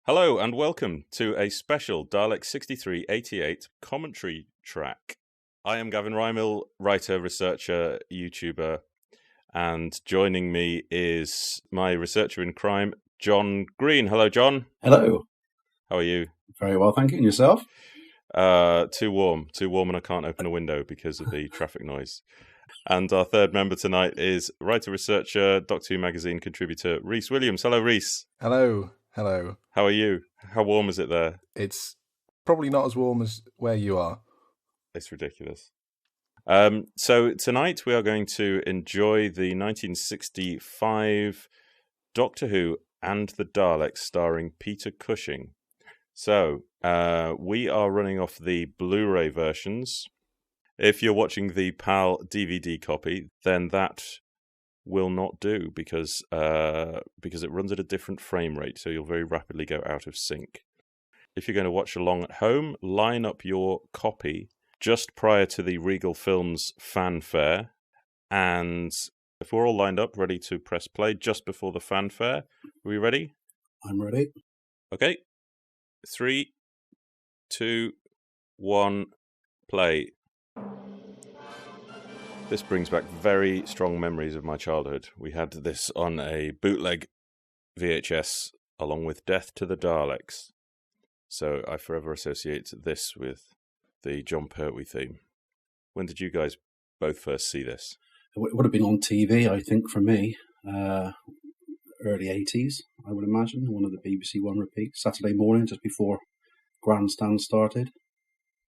Hello and welcome to a special Daleks 6388 commentary track. I am Gavin Rymil, writer, researcher, YouTuber, and joining me is my researcher in crime, John Green. Hello, John. Hello. How are you? Very well, thank you. And yourself? Too warm, and I can't open a window because of the traffic noise. And our third member tonight is writer, researcher, Doctor Who magazine contributor, Rhys Williams. Hello, Rhys. Hello. How are you? How warm is it there? It's probably not as warm as where you are. It's ridiculous. So tonight we are going to enjoy the 1965 Doctor Who and the Daleks starring Peter Cushing. So we are running off the Blu-ray versions. If you're watching the PAL DVD copy, then that will not do because it runs at a different frame rate, so you'll very rapidly go out of sync. If you're going to watch along at home, line up your copy just prior to the Regal Films fanfare, and if we're all lined up, ready to press play just before the fanfare, are we ready? I'm ready. Okay. 3, 2, 1, play. This brings back very strong memories of my childhood. We had this on a bootleg VHS along with Death to the Daleks. So I forever associate this with the John Pertwee theme. When did you guys both first see this? It would have been on TV, I think, for me. Early 80s, I would imagine. One of the BBC One repeats. Saturday morning, just before Grandstand started.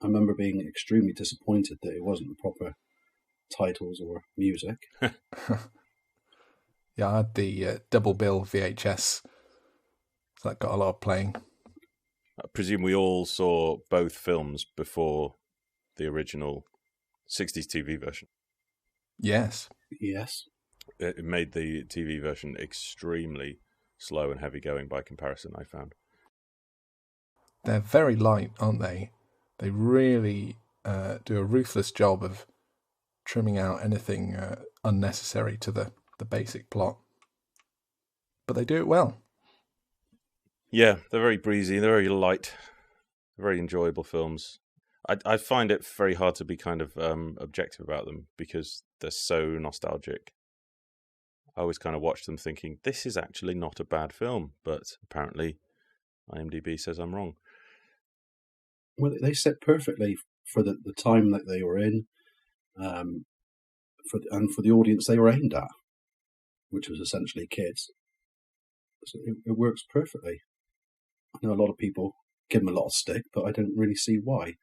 I remember being extremely disappointed that it wasn't the proper titles or music. Yeah, I had the double bill VHS. So that got a lot of playing. I presume we all saw both films before the original 60s TV version. Yes. It made the TV version extremely slow and heavy going by comparison, I found. They're very light, aren't they? They really do a ruthless job of trimming out anything unnecessary to the basic plot. But they do it well. Yeah, they're very breezy, they're very light, very enjoyable films. I find it very hard to be kind of objective about them because they're so nostalgic. I always kind of watch them thinking, this is actually not a bad film, but apparently IMDb says I'm wrong. Well, they sit perfectly for the time that they were in, for the audience they were aimed at, which was essentially kids. So it works perfectly. I know a lot of people give them a lot of stick, but I don't really see why.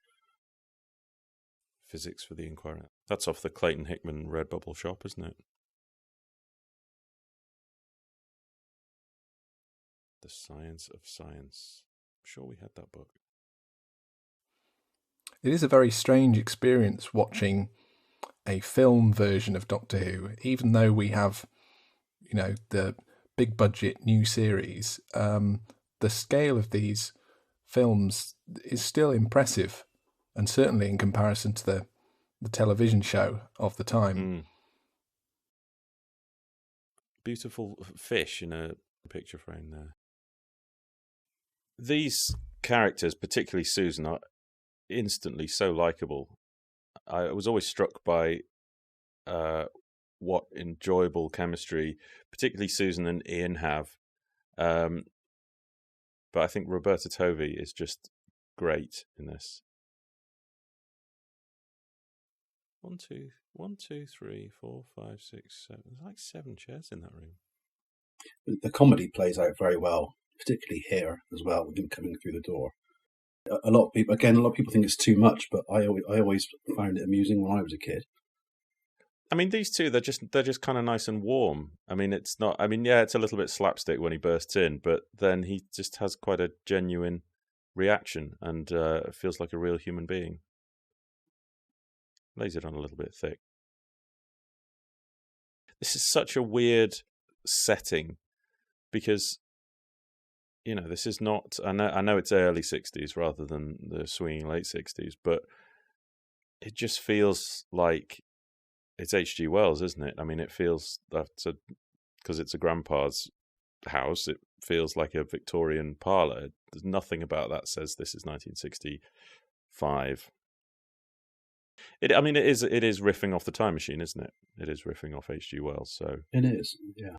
Physics for the Inquirer. That's off the Clayton Hickman Redbubble shop, isn't it? The Science of Science. I'm sure we had that book. It is a very strange experience watching a film version of Doctor Who, even though we have, the big budget new series. The scale of these films is still impressive, and certainly in comparison to the television show of the time. Beautiful fish in a picture frame there. These characters, particularly Susan, are instantly so likable. I was always struck by what enjoyable chemistry, particularly Susan and Ian have. But I think Roberta Tovey is just great in this. 1, 2, 3, 4, 5, 6, 7. There's like 7 chairs in that room. The comedy plays out very well, particularly here as well, with him coming through the door. A lot of people think it's too much, but I always found it amusing when I was a kid. I mean, these two, they're just kind of nice and warm. I mean, it's not. I mean, yeah, it's a little bit slapstick when he bursts in, but then he just has quite a genuine reaction and feels like a real human being. Lays it on a little bit thick. This is such a weird setting because, this is not. I know it's early 60s rather than the swinging late 60s, but it just feels like it's H.G. Wells, isn't it? I mean, it feels because it's a grandpa's house. It feels like a Victorian parlour. There's nothing about that says this is 1965. It is riffing off the Time Machine, isn't it? It is riffing off H.G. Wells. So it is, yeah.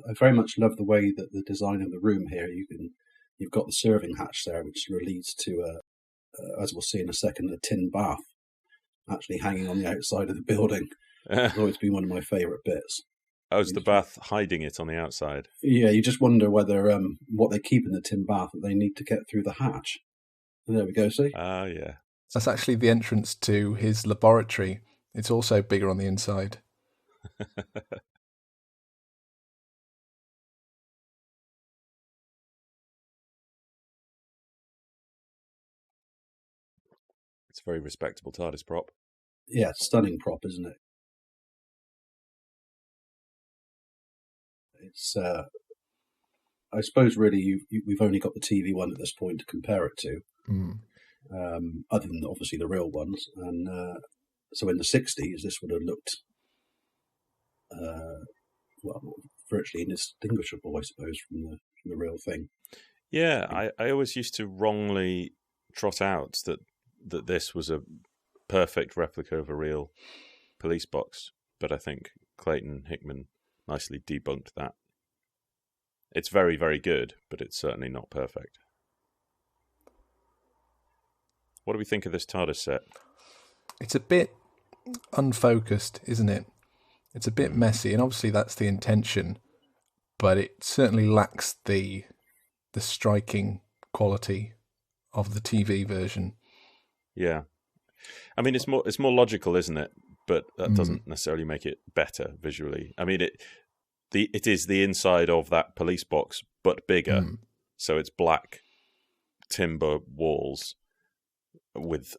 I very much love the way that the design of the room here. You've got the serving hatch there, which leads to as we'll see in a second, a tin bath actually hanging on the outside of the building. It's always been one of my favourite bits. Oh, is the bath hiding it on the outside? Yeah, you just wonder whether what they keep in the tin bath that they need to get through the hatch. And there we go, see? Ah, yeah. That's actually the entrance to his laboratory. It's also bigger on the inside. It's a very respectable TARDIS prop. Yeah, stunning prop, isn't it? It's, I suppose, really, we've only got the TV one at this point to compare it to, other than obviously the real ones. And so in the 60s, this would have looked, virtually indistinguishable, I suppose, from the real thing. Yeah, I always used to wrongly trot out that this was a perfect replica of a real police box, but I think Clayton Hickman nicely debunked that. It's very, very good, but it's certainly not perfect. What do we think of this TARDIS set? It's a bit unfocused, isn't it? It's a bit messy, and obviously that's the intention, but it certainly lacks the striking quality of the TV version. Yeah. I mean, it's more logical, isn't it? But that doesn't necessarily make it better visually. I mean, it is the inside of that police box, but bigger. So it's black timber walls with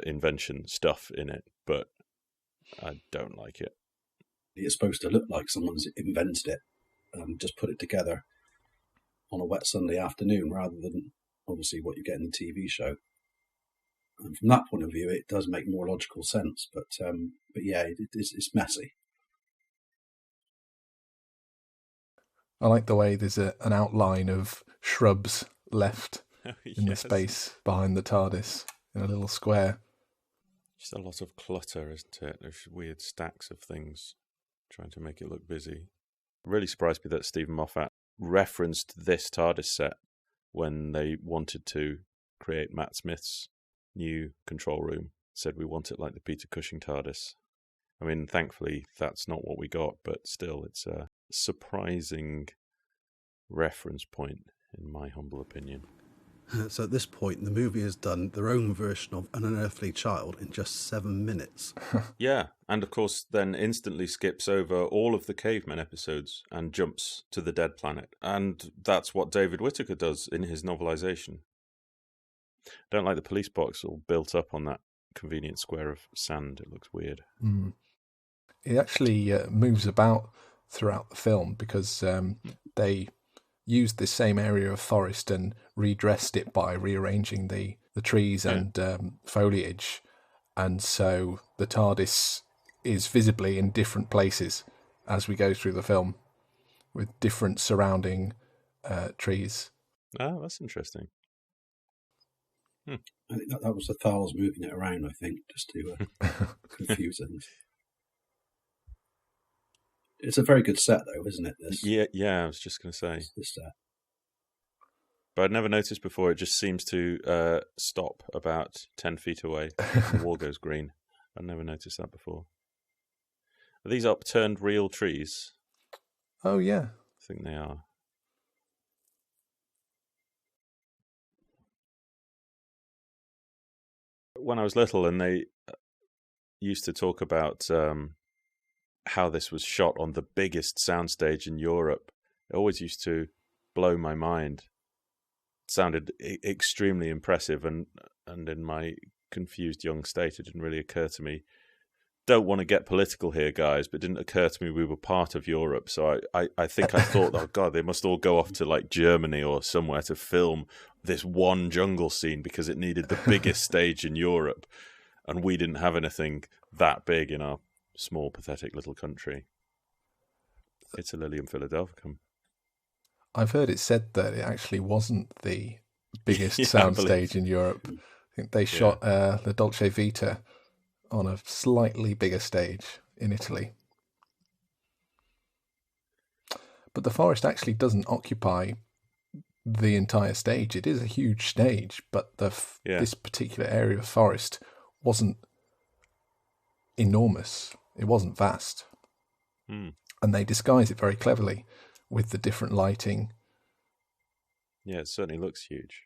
invention stuff in it, but I don't like it. It's supposed to look like someone's invented it and just put it together on a wet Sunday afternoon rather than obviously what you get in the TV show. And from that point of view, it does make more logical sense. But yeah, it's messy. I like the way there's an outline of shrubs left in the space behind the TARDIS in a little square. Just a lot of clutter, isn't it? There's weird stacks of things trying to make it look busy. It really surprised me that Stephen Moffat referenced this TARDIS set when they wanted to create Matt Smith's new control room. Said we want it like the Peter Cushing TARDIS. I mean, thankfully that's not what we got, but still it's a surprising reference point in my humble opinion. So at this point, the movie has done their own version of An Unearthly Child in just 7 minutes. Yeah, and of course then instantly skips over all of the Cavemen episodes and jumps to the Dead Planet. And that's what David Whittaker does in his novelisation. Don't like the police box all built up on that convenient square of sand. It looks weird. It actually moves about throughout the film because they used this same area of forest and redressed it by rearranging the trees and foliage. And so the TARDIS is visibly in different places as we go through the film with different surrounding trees. Oh, that's interesting. I think that was the Thals moving it around, I think, just to confuse things. It's a very good set, though, isn't it? This, yeah, I was just going to say. This set. But I'd never noticed before, it just seems to stop about 10 feet away. The wall goes green. I'd never noticed that before. Are these upturned real trees? Oh, yeah. I think they are. When I was little and they used to talk about how this was shot on the biggest soundstage in Europe, it always used to blow my mind. It sounded extremely impressive, and in my confused young state, it didn't really occur to me. Don't want to get political here, guys, but it didn't occur to me we were part of Europe. So I think I thought, oh God, they must all go off to like Germany or somewhere to film this one jungle scene because it needed the biggest stage in Europe, and we didn't have anything that big in our small, pathetic little country. Italylium Philadelphicum. I've heard it said that it actually wasn't the biggest Yeah, soundstage in Europe. I think they shot the Dolce Vita on a slightly bigger stage in Italy. But the forest actually doesn't occupy the entire stage. It is a huge stage, but this particular area of forest wasn't enormous. It wasn't vast. Mm. And they disguise it very cleverly with the different lighting. Yeah, it certainly looks huge.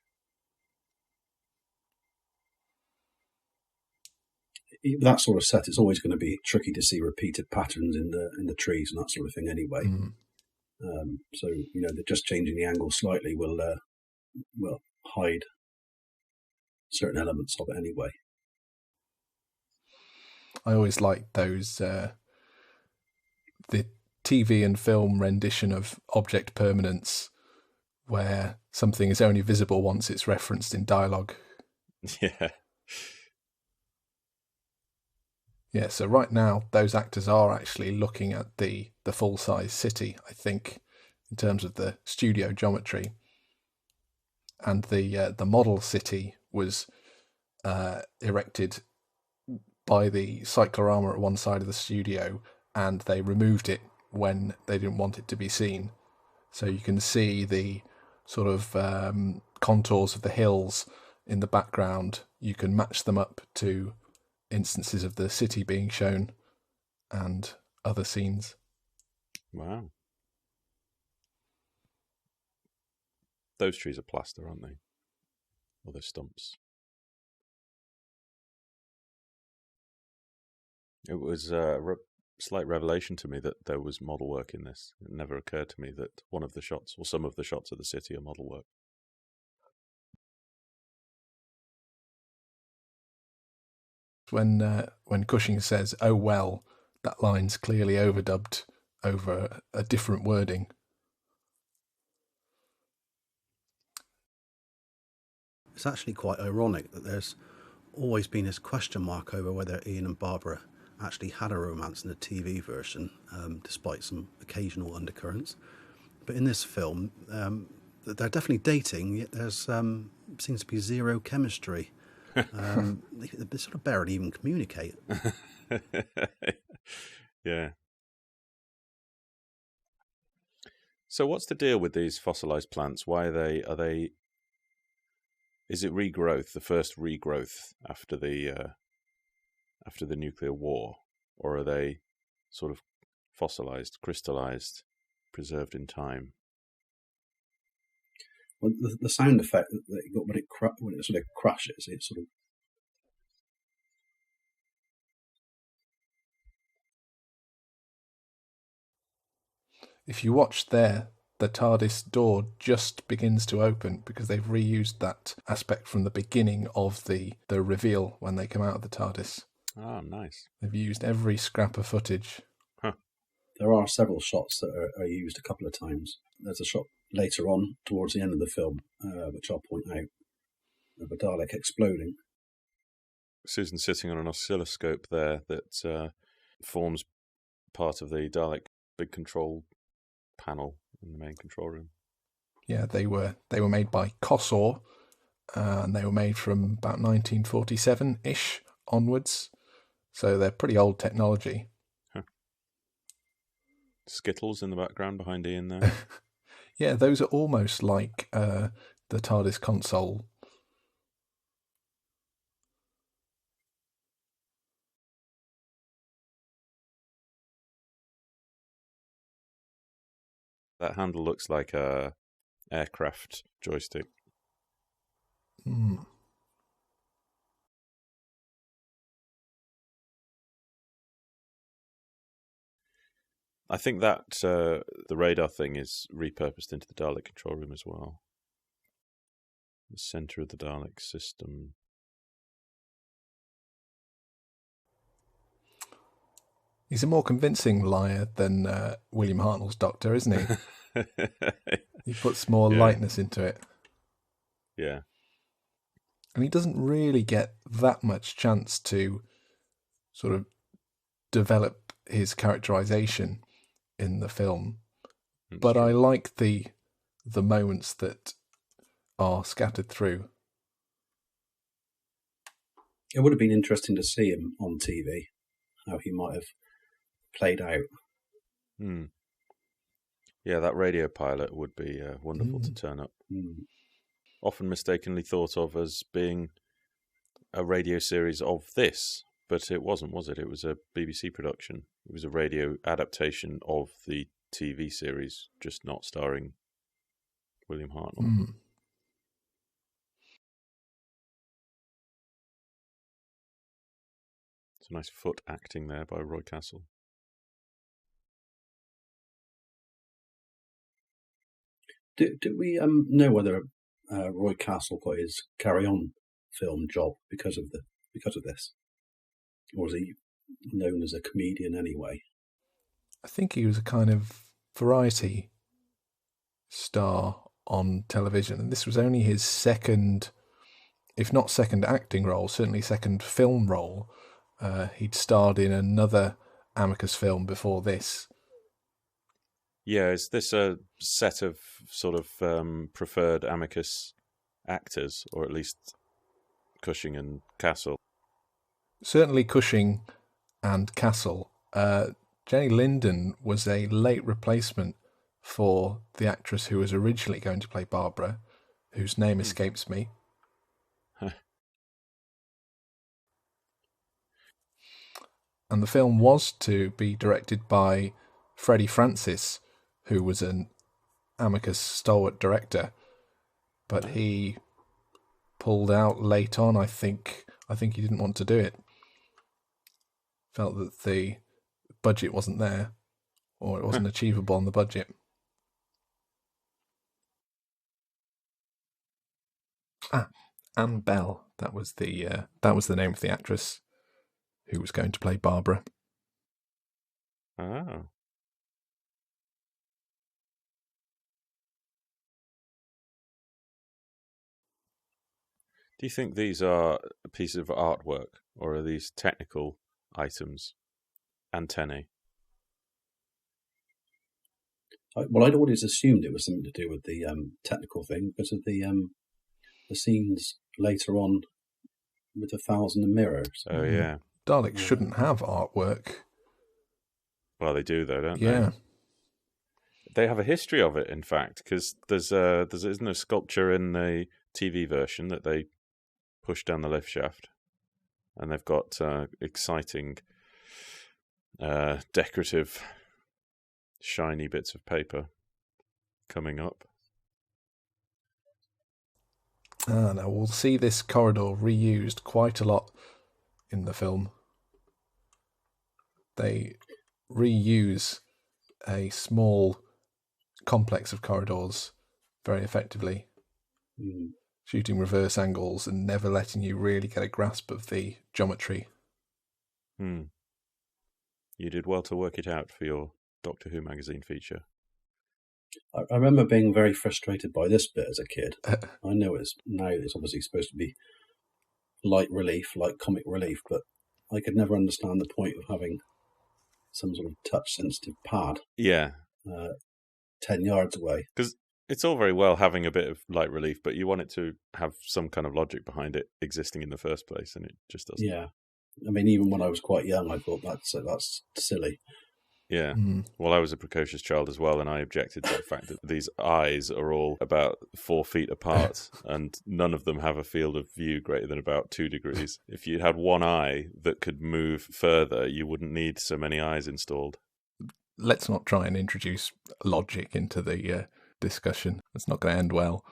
That sort of set, it's always going to be tricky to see repeated patterns in the trees and that sort of thing anyway. So, they're just changing the angle slightly will hide certain elements of it anyway. I always like those, the TV and film rendition of object permanence where something is only visible once it's referenced in dialogue. Yeah. Yeah, so right now, those actors are actually looking at the full-size city, I think, in terms of the studio geometry. And the model city was erected by the cyclorama at one side of the studio, and they removed it when they didn't want it to be seen. So you can see the sort of contours of the hills in the background. You can match them up to instances of the city being shown and other scenes. Wow. Those trees are plaster, aren't they? Or those stumps. It was a slight revelation to me that there was model work in this. It never occurred to me that one of the shots, or some of the shots of the city, are model work. When Cushing says, "Oh well," that line's clearly overdubbed over a different wording. It's actually quite ironic that there's always been this question mark over whether Ian and Barbara actually had a romance in the TV version, despite some occasional undercurrents. But in this film, they're definitely dating, yet there's seems to be zero chemistry. They sort of barely even communicate. Yeah. So what's the deal with these fossilized plants? Why are they? Is it regrowth, the first regrowth after the nuclear war, or are they sort of fossilized, crystallized, preserved in time? Well, the sound effect that you got when it sort of crashes, it sort of. If you watch there, the TARDIS door just begins to open because they've reused that aspect from the beginning of the reveal when they come out of the TARDIS. Oh, nice. They've used every scrap of footage. Huh. There are several shots that are used a couple of times. There's a shot later on, towards the end of the film, which I'll point out, of a Dalek exploding. Susan's sitting on an oscilloscope there that forms part of the Dalek big control panel in the main control room. Yeah, they were made by Kossor, and they were made from about 1947-ish onwards. So they're pretty old technology. Huh. Skittles in the background behind Ian there. Yeah, those are almost like the TARDIS console. That handle looks like a aircraft joystick. Mm. I think that the radar thing is repurposed into the Dalek control room as well. The center of the Dalek system. He's a more convincing liar than William Hartnell's Doctor, isn't he? He puts more lightness into it. Yeah. And he doesn't really get that much chance to sort of develop his characterization in the film. That's but true. I like the moments that are scattered through. It would have been interesting to see him on TV, how he might have played out. Yeah, that radio pilot would be wonderful to turn up. Often mistakenly thought of as being a radio series of this, but it wasn't, was it? It was a BBC production. It was a radio adaptation of the TV series, just not starring William Hartnell. It's a nice foot acting there by Roy Castle. Do we know whether Roy Castle got his Carry On film job because of this, or is he known as a comedian anyway? I think he was a kind of variety star on television, and this was only his second, if not second acting role, certainly second film role. He'd starred in another Amicus film before this. Yeah, is this a set of sort of preferred Amicus actors, or at least Cushing and Castle? Certainly Cushing and Castle. Jenny Linden was a late replacement for the actress who was originally going to play Barbara, whose name escapes me. And the film was to be directed by Freddie Francis, who was an Amicus stalwart director, but he pulled out late on. I think he didn't want to do it. Felt that the budget wasn't there, or it wasn't achievable on the budget. Anne Bell. That was the name of the actress who was going to play Barbara. Oh. Do you think these are a piece of artwork, or are these technical items? Antennae? I'd always assumed it was something to do with the technical thing because of the scenes later on with the fowls and the mirrors. Oh, yeah. Daleks shouldn't have artwork. Well, they do, though, don't they? Yeah. They have a history of it, in fact, because isn't a sculpture in the TV version that they push down the lift shaft, and they've got exciting, decorative, shiny bits of paper coming up. Now we'll see this corridor reused quite a lot in the film. They reuse a small complex of corridors very effectively, shooting reverse angles and never letting you really get a grasp of the geometry. You did well to work it out for your Doctor Who magazine feature. I remember being very frustrated by this bit as a kid. I know it's obviously supposed to be light comic relief, but I could never understand the point of having some sort of touch-sensitive pad 10 yards away. Because it's all very well having a bit of light relief, but you want it to have some kind of logic behind it existing in the first place, and it just doesn't. Yeah. I mean, even when I was quite young, I thought that's silly. Yeah. Well, I was a precocious child as well, and I objected to the fact that these eyes are all about 4 feet apart, and none of them have a field of view greater than about 2 degrees. If you had one eye that could move further, you wouldn't need so many eyes installed. Let's not try and introduce logic into the discussion. It's not going to end well.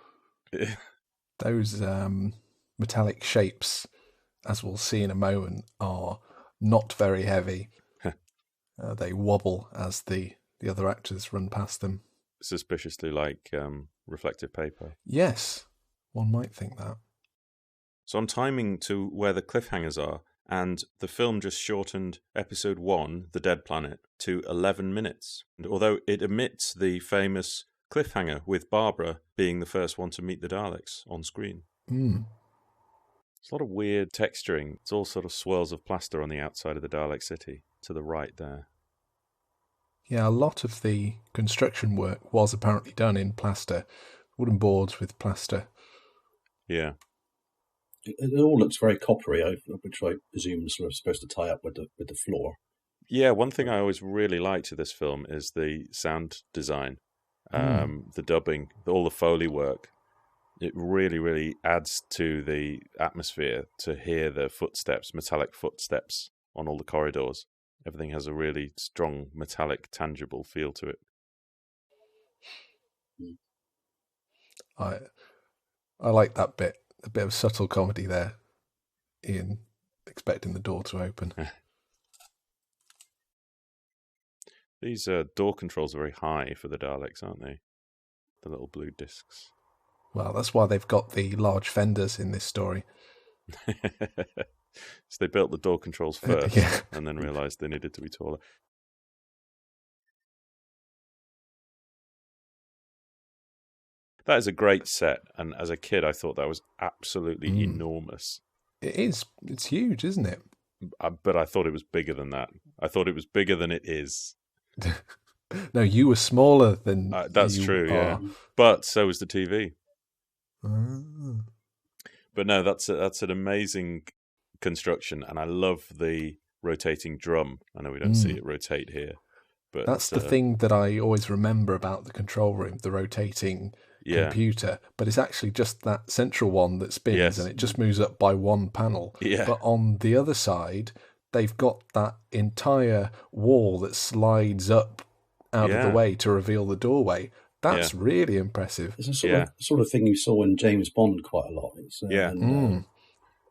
Those metallic shapes, as we'll see in a moment, are not very heavy. They wobble as the other actors run past them. Suspiciously like reflective paper. Yes, one might think that. So I'm timing to where the cliffhangers are, and the film just shortened episode 1, The Dead Planet, to 11 minutes. And although it omits the famous cliffhanger with Barbara being the first one to meet the Daleks on screen. It's a lot of weird texturing. It's all sort of swirls of plaster on the outside of the Dalek city, to the right there. Yeah, a lot of the construction work was apparently done in plaster, wooden boards with plaster. Yeah. It all looks very coppery, which I presume is sort of supposed to tie up with the floor. Yeah, one thing I always really liked to this film is the sound design, the dubbing, all the Foley work. It really, really adds to the atmosphere to hear the footsteps, metallic footsteps on all the corridors. Everything has a really strong, metallic, tangible feel to it. I like that bit, a bit of subtle comedy there, Ian expecting the door to open. These door controls are very high for the Daleks, aren't they? The little blue discs. Well, that's why they've got the large fenders in this story. So they built the door controls first and then realised they needed to be taller. That is a great set, and as a kid I thought that was absolutely enormous. It is. It's huge, isn't it? But I thought it was bigger than that. I thought it was bigger than it is. No, you were smaller than that's true, yeah. But so was the TV. But no, that's an amazing construction, and I love the rotating drum. I know we don't see it rotate here, but that's the thing that I always remember about the control room, the rotating computer. But it's actually just that central one that spins, and it just moves up by one panel. Yeah. But on the other side, they've got that entire wall that slides up out of the way to reveal the doorway. That's really impressive. It's a sort of thing you saw in James Bond quite a lot.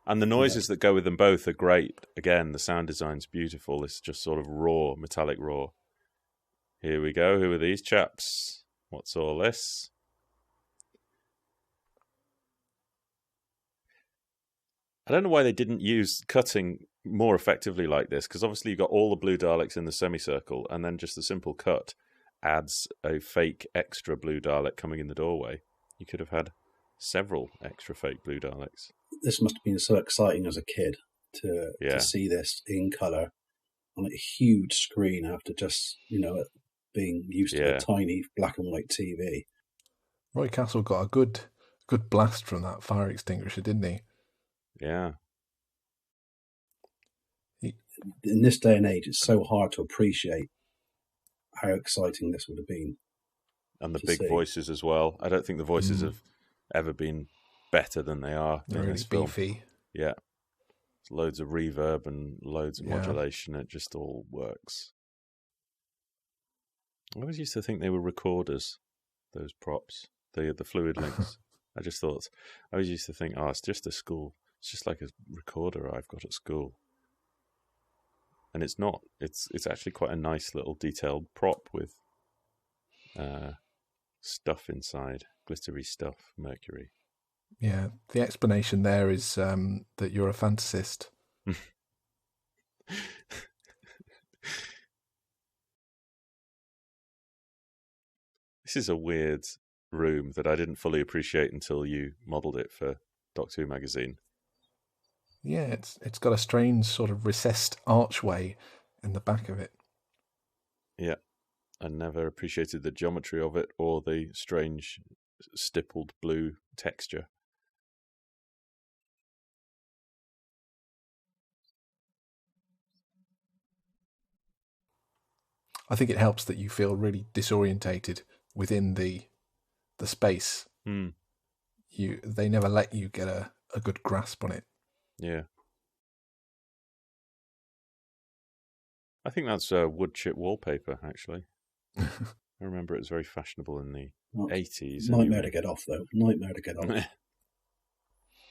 And the noises that go with them both are great. Again, the sound design's beautiful. It's just sort of raw, metallic raw. Here we go. Who are these chaps? What's all this? I don't know why they didn't use cutting more effectively like this, because obviously you've got all the blue Daleks in the semicircle, and then just a simple cut adds a fake extra blue Dalek coming in the doorway. You could have had several extra fake blue Daleks. This must have been so exciting as a kid to see this in colour on a huge screen after just, being used to a tiny black and white TV. Roy Castle got a good blast from that fire extinguisher, didn't he? Yeah. In this day and age, it's so hard to appreciate how exciting this would have been. And the big voices as well. I don't think the voices have ever been better than they are in really this film. Beefy. Yeah. There's loads of reverb and loads of modulation. It just all works. I always used to think they were recorders, those props, the fluid links. I always used to think, it's just a school. It's just like a recorder I've got at school. And it's not. It's actually quite a nice little detailed prop with stuff inside, glittery stuff, mercury. Yeah, the explanation there is that you're a fantasist. This is a weird room that I didn't fully appreciate until you modelled it for Doctor Who magazine. Yeah, it's got a strange sort of recessed archway in the back of it. Yeah, I never appreciated the geometry of it or the strange stippled blue texture. I think it helps that you feel really disorientated within the space. They never let you get a good grasp on it. Yeah. I think that's wood chip wallpaper, actually. I remember it was very fashionable in the 80s. Nightmare to get off, though. Nightmare to get off.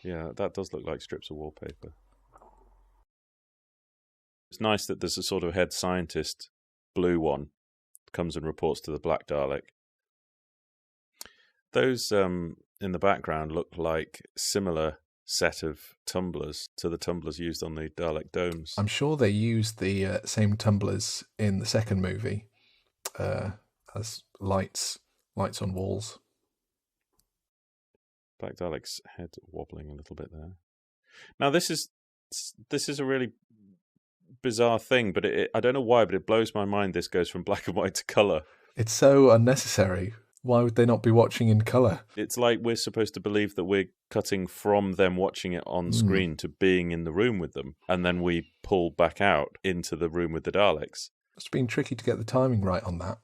Yeah, that does look like strips of wallpaper. It's nice that there's a sort of head scientist, blue one, comes and reports to the Black Dalek. Those in the background look like similar set of tumblers to the tumblers used on the Dalek domes. I'm sure they used the same tumblers in the second movie as lights on walls. Black Dalek's head wobbling a little bit there. Now this is a really bizarre thing, but I don't know why, but it blows my mind this goes from black and white to colour. It's so unnecessary. Why would they not be watching in colour? It's like we're supposed to believe that we're cutting from them watching it on screen to being in the room with them, and then we pull back out into the room with the Daleks. It's been tricky to get the timing right on that,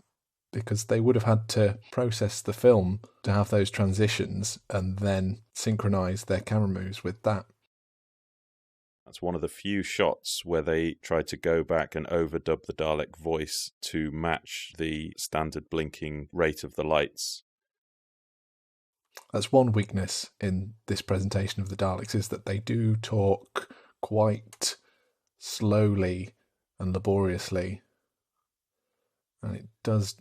because they would have had to process the film to have those transitions and then synchronise their camera moves with that. That's one of the few shots where they tried to go back and overdub the Dalek voice to match the standard blinking rate of the lights. That's one weakness in this presentation of the Daleks, is that they do talk quite slowly and laboriously, and it does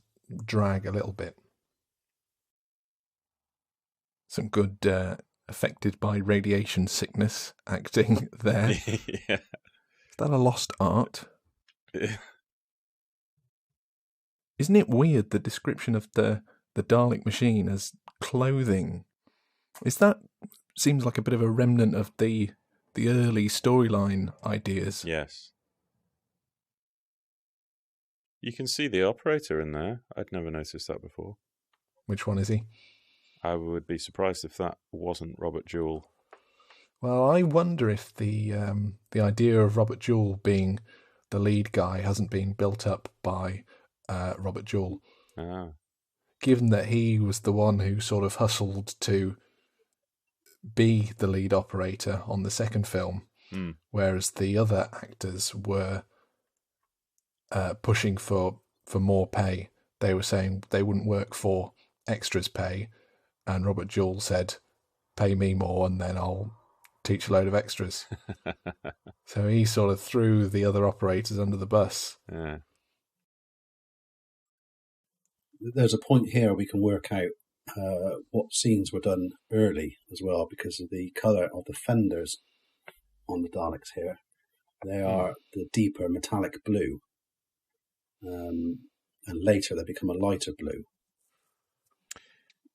drag a little bit. Some good affected by radiation sickness acting there. Yeah. Is that a lost art? Yeah. Isn't it weird, the description of the Dalek machine as clothing? Seems like a bit of a remnant of the early storyline ideas. Yes. You can see the operator in there. I'd never noticed that before. Which one is he? I would be surprised if that wasn't Robert Jewell. Well, I wonder if the idea of Robert Jewell being the lead guy hasn't been built up by Robert Jewell. Ah. Given that he was the one who sort of hustled to be the lead operator on the second film, whereas the other actors were pushing for more pay. They were saying they wouldn't work for extras pay, and Robert Jewell said, pay me more and then I'll teach a load of extras. So he sort of threw the other operators under the bus. Yeah. There's a point here we can work out what scenes were done early as well, because of the colour of the fenders on the Daleks here. They are the deeper metallic blue, and later they become a lighter blue.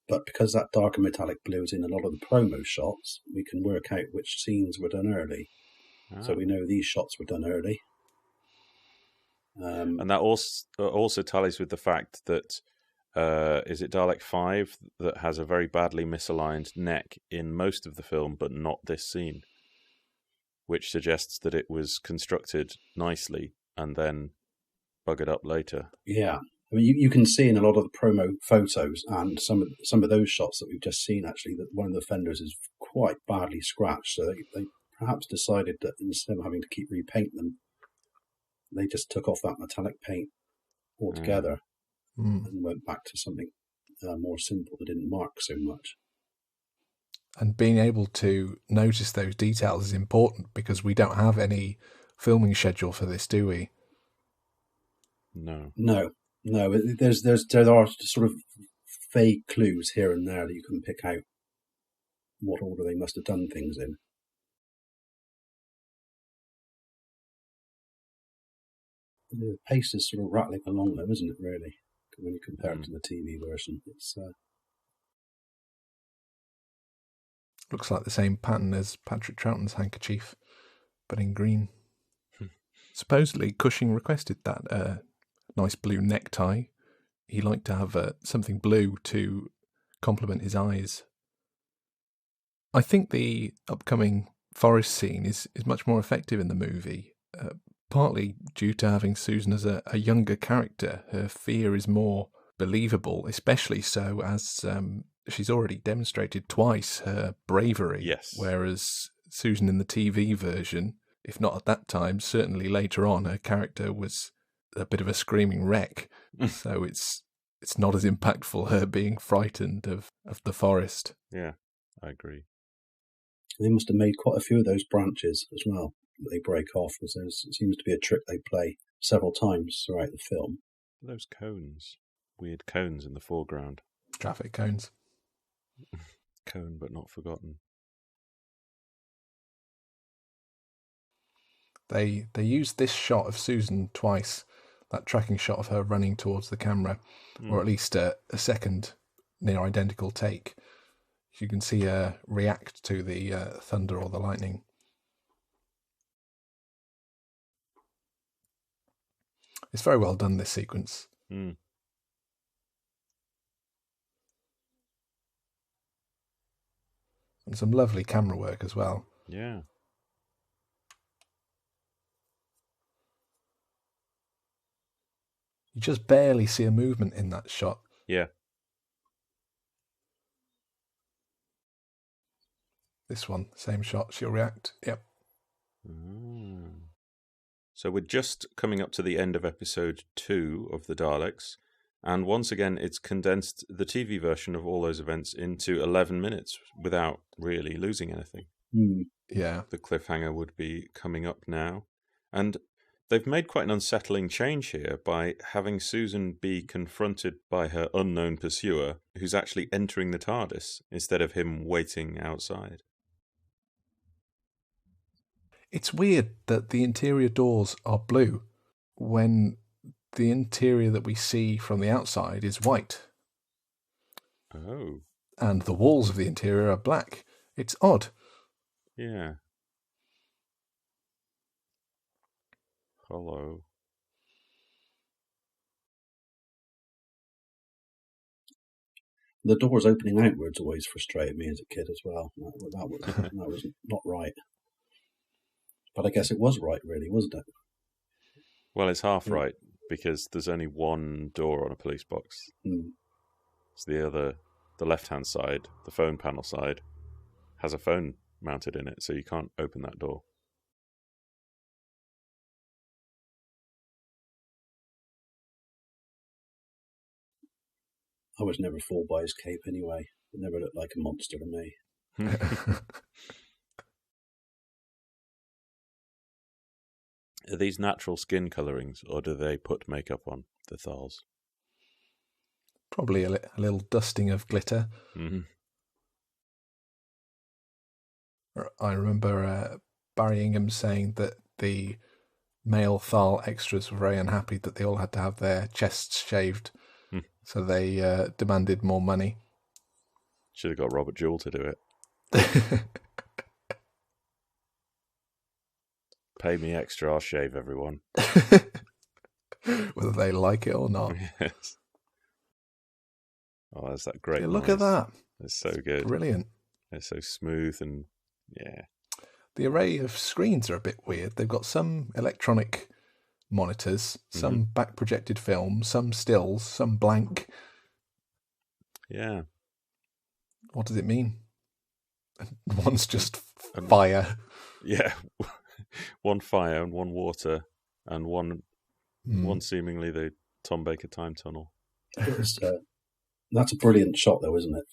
But because that darker metallic blue is in a lot of the promo shots, we can work out which scenes were done early. So we know these shots were done early. And that also tallies with the fact that, is it Dalek 5 that has a very badly misaligned neck in most of the film, but not this scene, which suggests that it was constructed nicely and then buggered up later. Yeah. I mean, you can see in a lot of the promo photos and some of those shots that we've just seen, actually, that one of the fenders is quite badly scratched. So they perhaps decided that instead of having to keep repaint them, they just took off that metallic paint altogether and went back to something more simple that didn't mark so much. And being able to notice those details is important, because we don't have any filming schedule for this, do we? No. There are sort of vague clues here and there that you can pick out what order they must have done things in. The pace is sort of rattling along, though, isn't it, really? When you compare it to the TV version. It's looks like the same pattern as Patrick Troughton's handkerchief, but in green. Supposedly, Cushing requested that nice blue necktie. He liked to have something blue to complement his eyes. I think the upcoming forest scene is much more effective in the movie, partly due to having Susan as a younger character. Her fear is more believable, especially so as she's already demonstrated twice her bravery. Yes. Whereas Susan in the TV version, if not at that time, certainly later on, her character was a bit of a screaming wreck. So it's not as impactful, her being frightened of the forest. Yeah, I agree. They must have made quite a few of those branches as well that they break off, because it seems to be a trick they play several times throughout the film. Those cones. Weird cones in the foreground. Traffic cones. Cone but not forgotten. They used this shot of Susan twice, that tracking shot of her running towards the camera, or at least a second near identical take. You can see her react to the thunder or the lightning. It's very well done, this sequence. Mm. And some lovely camera work as well. Yeah. You just barely see a movement in that shot. Yeah. This one, same shot, she'll react. Yep. So we're just coming up to the end of episode 2 of the Daleks. And once again, it's condensed the TV version of all those events into 11 minutes without really losing anything. Yeah. The cliffhanger would be coming up now. And they've made quite an unsettling change here by having Susan be confronted by her unknown pursuer, who's actually entering the TARDIS instead of him waiting outside. It's weird that the interior doors are blue when the interior that we see from the outside is white. Oh. And the walls of the interior are black. It's odd. Yeah. Hello. The doors opening outwards always frustrated me as a kid as well. That was not right. But I guess it was right, really, wasn't it? Well, it's half right, because there's only one door on a police box. It's the left-hand side, the phone panel side, has a phone mounted in it, so you can't open that door. I was never fooled by his cape anyway. It never looked like a monster to me. Are these natural skin colourings, or do they put makeup on the Thals? Probably a little dusting of glitter. Mm-hmm. I remember Barry Ingham saying that the male Thal extras were very unhappy that they all had to have their chests shaved. So they demanded more money. Should have got Robert Jewell to do it. Pay me extra, I'll shave everyone. Whether they like it or not. Yes. Oh, that's that great Look noise. at that. It's so good. Brilliant. It's so smooth and, yeah. The array of screens are a bit weird. They've got some electronic monitors, some back projected film, some stills, some blank. Yeah. What does it mean? One's just fire. Yeah. One fire and one water and one seemingly the Tom Baker time tunnel. That's a brilliant shot though, isn't it?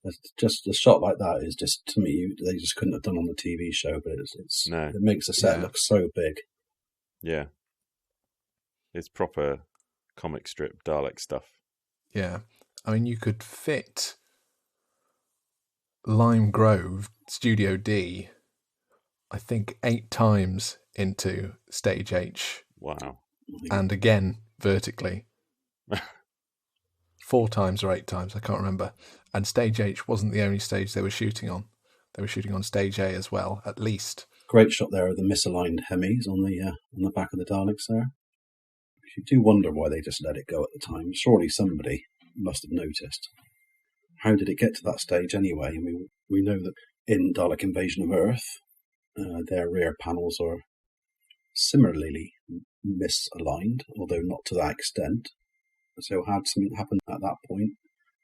It's just a shot like that is just, to me, they just couldn't have done on the TV show, but it makes the set look so big. Yeah. It's proper comic strip Dalek stuff. Yeah. I mean, you could fit Lime Grove, Studio D, I think 8 times into Stage H. Wow. And again, vertically. 4 times or 8 times, I can't remember. And Stage H wasn't the only stage they were shooting on. They were shooting on Stage A as well, at least. Great shot there of the misaligned Hemis on the back of the Daleks there. You do wonder why they just let it go at the time. Surely somebody must have noticed. How did it get to that stage anyway? I mean, we know that in Dalek Invasion of Earth, their rear panels are similarly misaligned, although not to that extent. So had something happened at that point,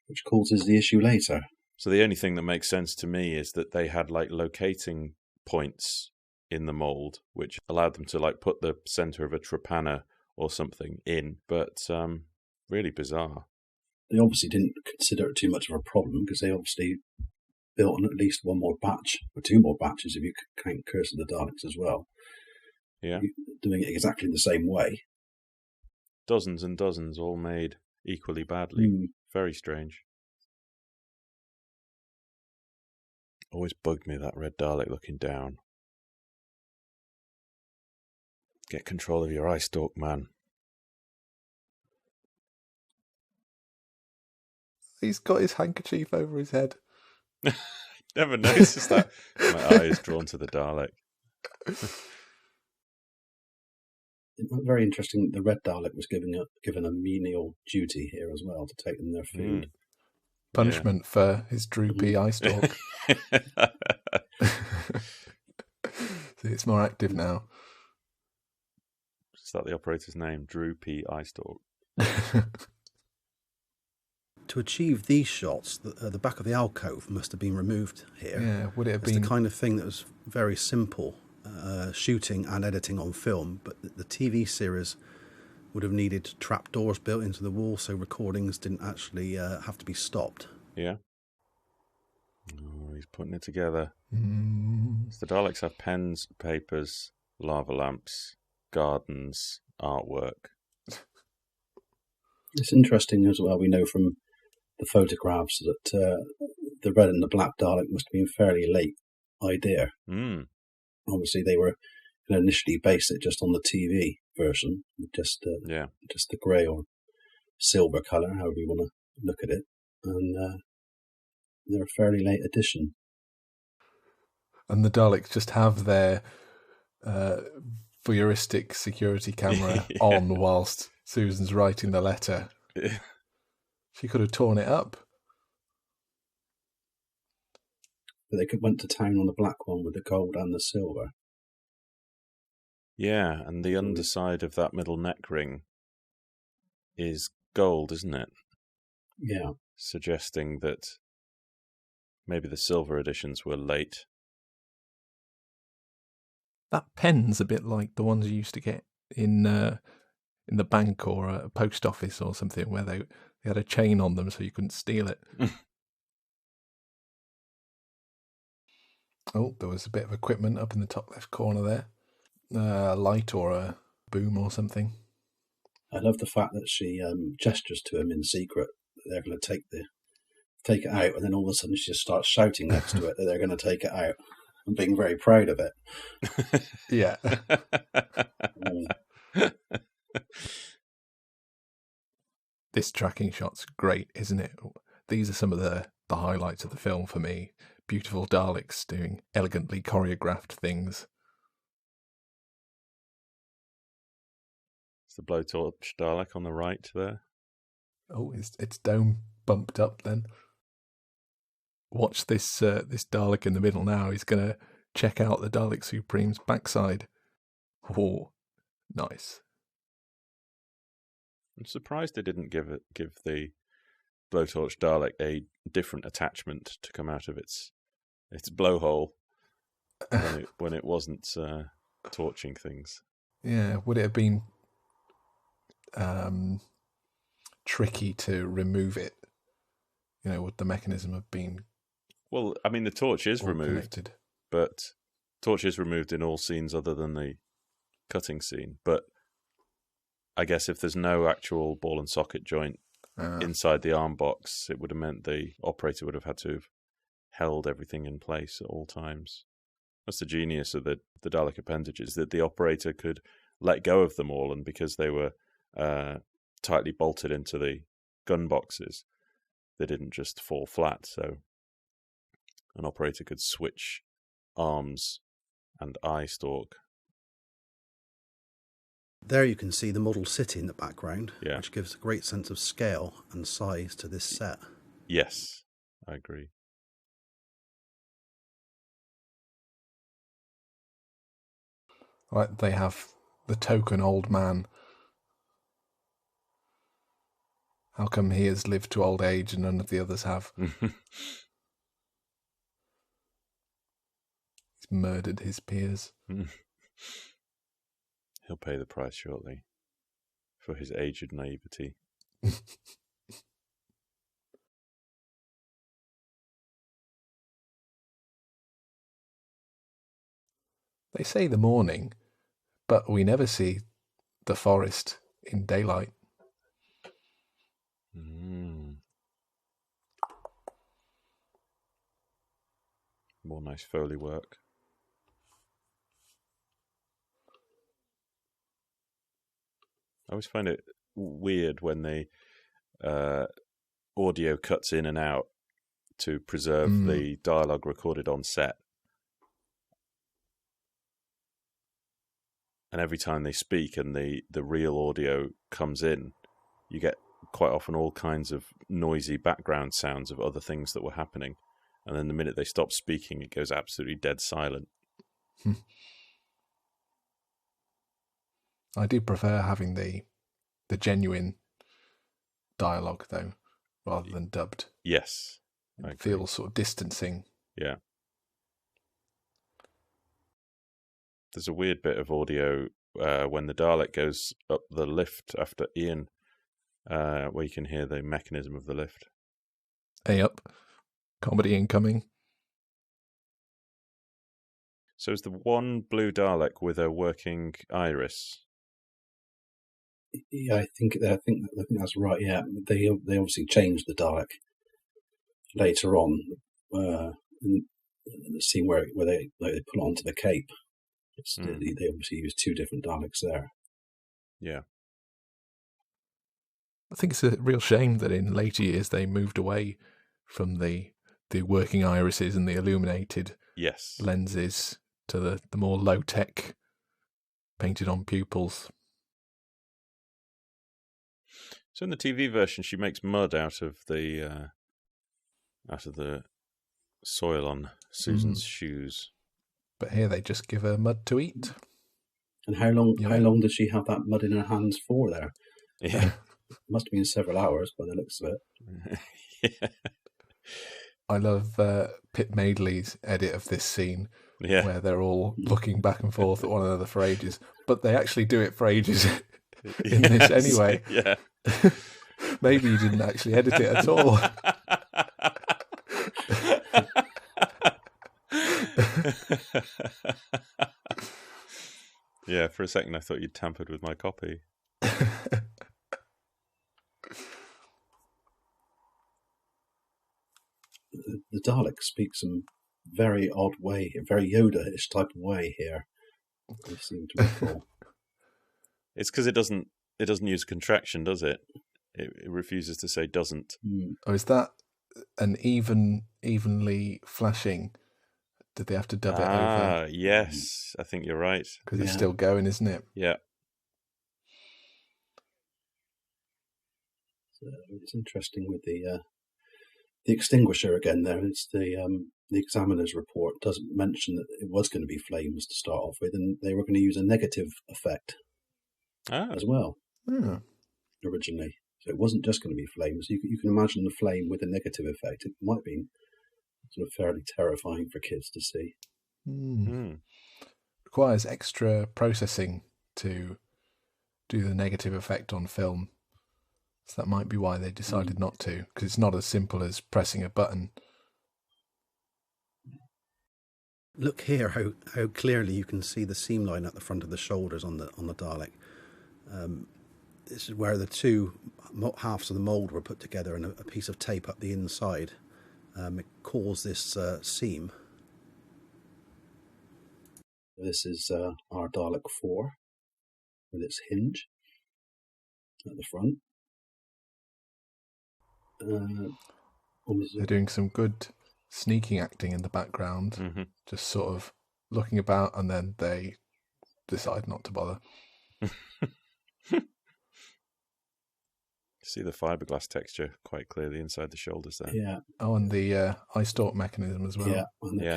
which causes the issue later. So the only thing that makes sense to me is that they had like locating points in the mold, which allowed them to like put the center of a trepanner or something in, but really bizarre. They obviously didn't consider it too much of a problem because they obviously built on at least one more batch, or 2 more batches if you count Curse of the Daleks as well. Yeah. Doing it exactly the same way. Dozens and dozens all made equally badly. Very strange. Always bugged me, that red Dalek looking down. Get control of your eye stalk, man. He's got his handkerchief over his head. Never noticed that. My eye is drawn to the Dalek. very interesting that the Red Dalek was given a menial duty here as well, to take them their food. Punishment for his droopy eye stalk. See, it's more active now. Is that the operator's name? Droopy Eye Stalk. To achieve these shots, the back of the alcove must have been removed here. Yeah, would it have It's been the kind of thing that was very simple, shooting and editing on film, but the TV series would have needed trapdoors built into the wall so recordings didn't actually have to be stopped. Yeah. Oh, he's putting it together. Mm. So the Daleks have pens, papers, lava lamps, gardens, artwork. It's interesting as well. We know from the photographs that the red and the black Dalek must have been fairly late idea. Mm. Obviously, they were initially based it just on the TV version, just the grey or silver colour, however you want to look at it, and they're a fairly late addition. And the Daleks just have their voyeuristic security camera on whilst Susan's writing the letter. She could have torn it up. But they went to town on the black one with the gold and the silver. Yeah, and the underside of that middle neck ring is gold, isn't it? Yeah. Suggesting that maybe the silver editions were late. That pen's a bit like the ones you used to get in the bank or a post office or something, where they had a chain on them so you couldn't steal it. Oh, there was a bit of equipment up in the top left corner there. A light or a boom or something. I love the fact that she gestures to him in secret that they're going to take it out, and then all of a sudden she just starts shouting next to it that they're going to take it out and being very proud of it. Yeah. This tracking shot's great, isn't it? These are some of the highlights of the film for me. Beautiful Daleks doing elegantly choreographed things. It's the blowtorch Dalek on the right there. Oh, its dome bumped up then. Watch this this Dalek in the middle now. He's going to check out the Dalek Supreme's backside. Oh, nice. I'm surprised they didn't give the blowtorch Dalek a different attachment to come out of its blowhole when it wasn't torching things. Yeah, would it have been tricky to remove it? Would the mechanism have been? Well, I mean, the torch is removed, connected? but torch is removed in all scenes other than the cutting scene. But I guess if there's no actual ball and socket joint inside the arm box, it would have meant the operator would have had to have held everything in place at all times. That's the genius of the Dalek appendages, that the operator could let go of them all, and because they were tightly bolted into the gun boxes, they didn't just fall flat. So an operator could switch arms and eye stalk. There you can see the model city in the background, Yeah. which gives a great sense of scale and size to this set. Yes, I agree. Right, they have the token old man. How come he has lived to old age and none of the others have? He's murdered his peers. He'll pay the price shortly for his aged naivety. They say the morning, but we never see the forest in daylight. More nice Foley work. I always find it weird when the audio cuts in and out to preserve the dialogue recorded on set. and every time they speak and the real audio comes in, you get quite often all kinds of noisy background sounds of other things that were happening. And then the minute they stop speaking, it goes absolutely dead silent. I do prefer having the genuine dialogue, though, rather than dubbed. Yes. It feels sort of distancing. Yeah. There's a weird bit of audio when the Dalek goes up the lift after Ian, where you can hear the mechanism of the lift. Hey up. Comedy incoming. So is the one blue Dalek with a working iris? Yeah, I think that's right. Yeah, they obviously changed the Dalek later on in the scene where they pull it onto the cape. They obviously use two different Daleks there. Yeah. I think it's a real shame that in later years they moved away from the working irises and the illuminated lenses to the more low-tech painted on pupils. So in the TV version, she makes mud out of the soil on Susan's shoes. But here they just give her mud to eat. And how long did she have that mud in her hands for there? Yeah. Must have been several hours by the looks of it. Yeah. I love Pip Madeley's edit of this scene, where they're all looking back and forth at one another for ages, but they actually do it for ages in this anyway. Yeah. Maybe you didn't actually edit it at all. Yeah, for a second I thought you'd tampered with my copy. The Dalek speaks some very odd way, a very Yoda-ish type of way here. I seem to recall. It's because it doesn't use contraction, does it? It refuses to say doesn't. Oh, is that an evenly flashing? Did they have to dub it over? Yes, I think you're right. Because it's still going, isn't it? Yeah. So it's interesting with the extinguisher again. There, it's the examiner's report doesn't mention that it was going to be flames to start off with, and they were going to use a negative effect as well originally. So it wasn't just going to be flames. You can imagine the flame with a negative effect. It might be sort of fairly terrifying for kids to see. Requires extra processing to do the negative effect on film. So that might be why they decided not to, because it's not as simple as pressing a button. Look here, how clearly you can see the seam line at the front of the shoulders on the Dalek. This is where the two halves of the mould were put together and a piece of tape up the inside. It caused this seam. This is our Dalek 4 with its hinge at the front. They're doing some good sneaking acting in the background, just sort of looking about, and then they decide not to bother. See the fiberglass texture quite clearly inside the shoulders there. Yeah. Oh, and the eye stalk mechanism as well. Yeah, and the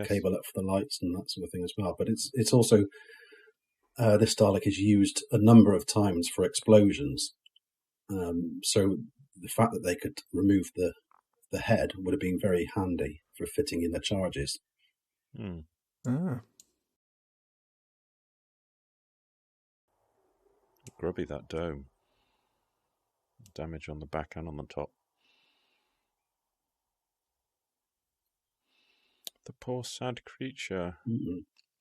cable up for the lights and that sort of thing as well. But it's also this Dalek is used a number of times for explosions. So the fact that they could remove the head would have been very handy for fitting in the charges. Grubby, that dome. Damage on the back and on the top. The poor sad creature.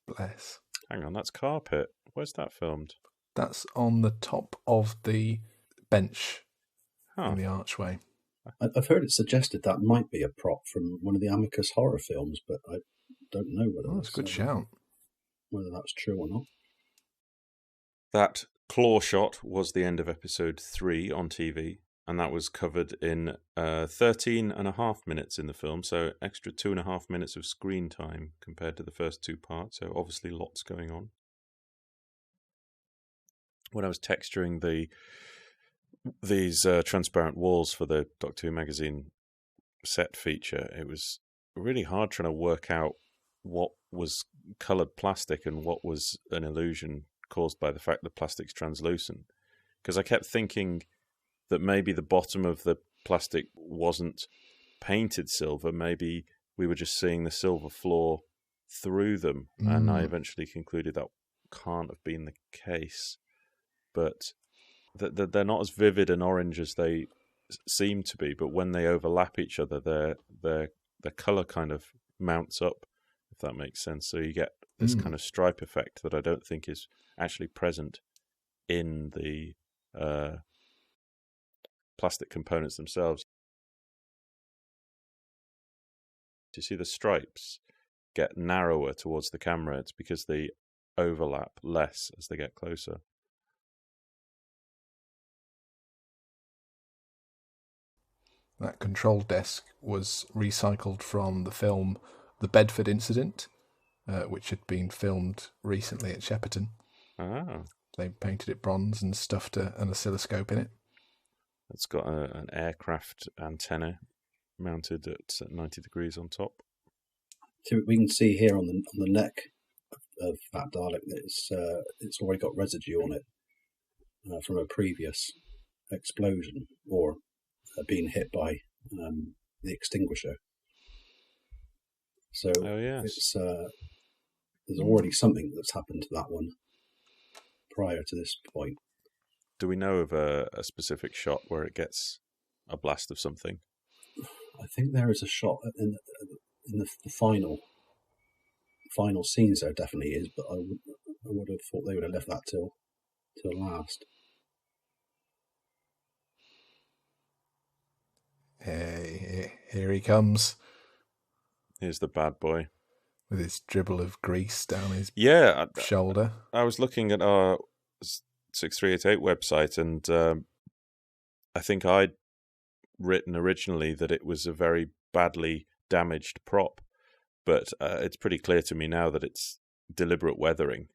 Bless. Hang on, that's carpet. Where's that filmed? That's on the top of the bench in the archway. I've heard it suggested that might be a prop from one of the Amicus horror films, but I don't know whether that's a good shout. Whether that's true or not. That claw shot was the end of episode 3 on TV, and that was covered in 13.5 minutes in the film, so extra 2.5 minutes of screen time compared to the first 2 parts, so obviously lots going on. when I was texturing these transparent walls for the Doctor Who magazine set feature, it was really hard trying to work out what was coloured plastic and what was an illusion caused by the fact that plastic's translucent. Because I kept thinking that maybe the bottom of the plastic wasn't painted silver, maybe we were just seeing the silver floor through them, and I eventually concluded that can't have been the case. But they're not as vivid and orange as they seem to be, but when they overlap each other, their colour kind of mounts up, if that makes sense. So you get this kind of stripe effect that I don't think is actually present in the plastic components themselves. You see the stripes get narrower towards the camera. It's because they overlap less as they get closer. That control desk was recycled from the film The Bedford Incident, which had been filmed recently at Shepperton. Ah. They painted it bronze and stuffed an oscilloscope in it. It's got an aircraft antenna mounted at 90 degrees on top. So we can see here on the neck of that Dalek that it's already got residue on it from a previous explosion or being hit by the extinguisher. So it's there's already something that's happened to that one prior to this point. Do we know of a specific shot where it gets a blast of something? I think there is a shot in the final scenes. There definitely is, but I would have thought they would have left that till last. Hey, here he comes. Here's the bad boy with his dribble of grease down his shoulder. I was looking at our 6388 website, and I think I'd written originally that it was a very badly damaged prop, but it's pretty clear to me now that it's deliberate weathering,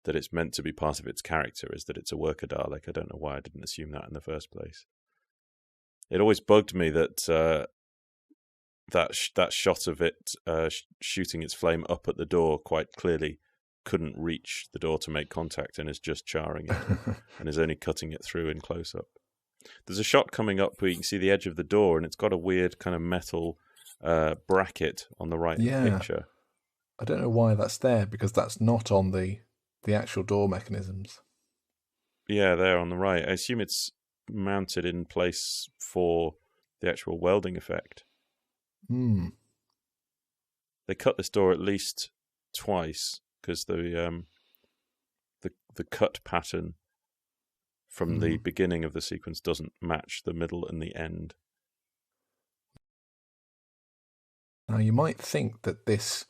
that it's meant to be part of its character, is that it's a worker Dalek. I don't know why I didn't assume that in the first place. It always bugged me that that shot of it shooting its flame up at the door quite clearly couldn't reach the door to make contact and is just charring it and is only cutting it through in close-up. There's a shot coming up where you can see the edge of the door, and it's got a weird kind of metal bracket on the right picture. I don't know why that's there, because that's not on the actual door mechanisms. Yeah, there on the right. I assume it's mounted in place for the actual welding effect. They cut this door at least twice because the cut pattern from the beginning of the sequence doesn't match the middle and the end. Now, you might think that this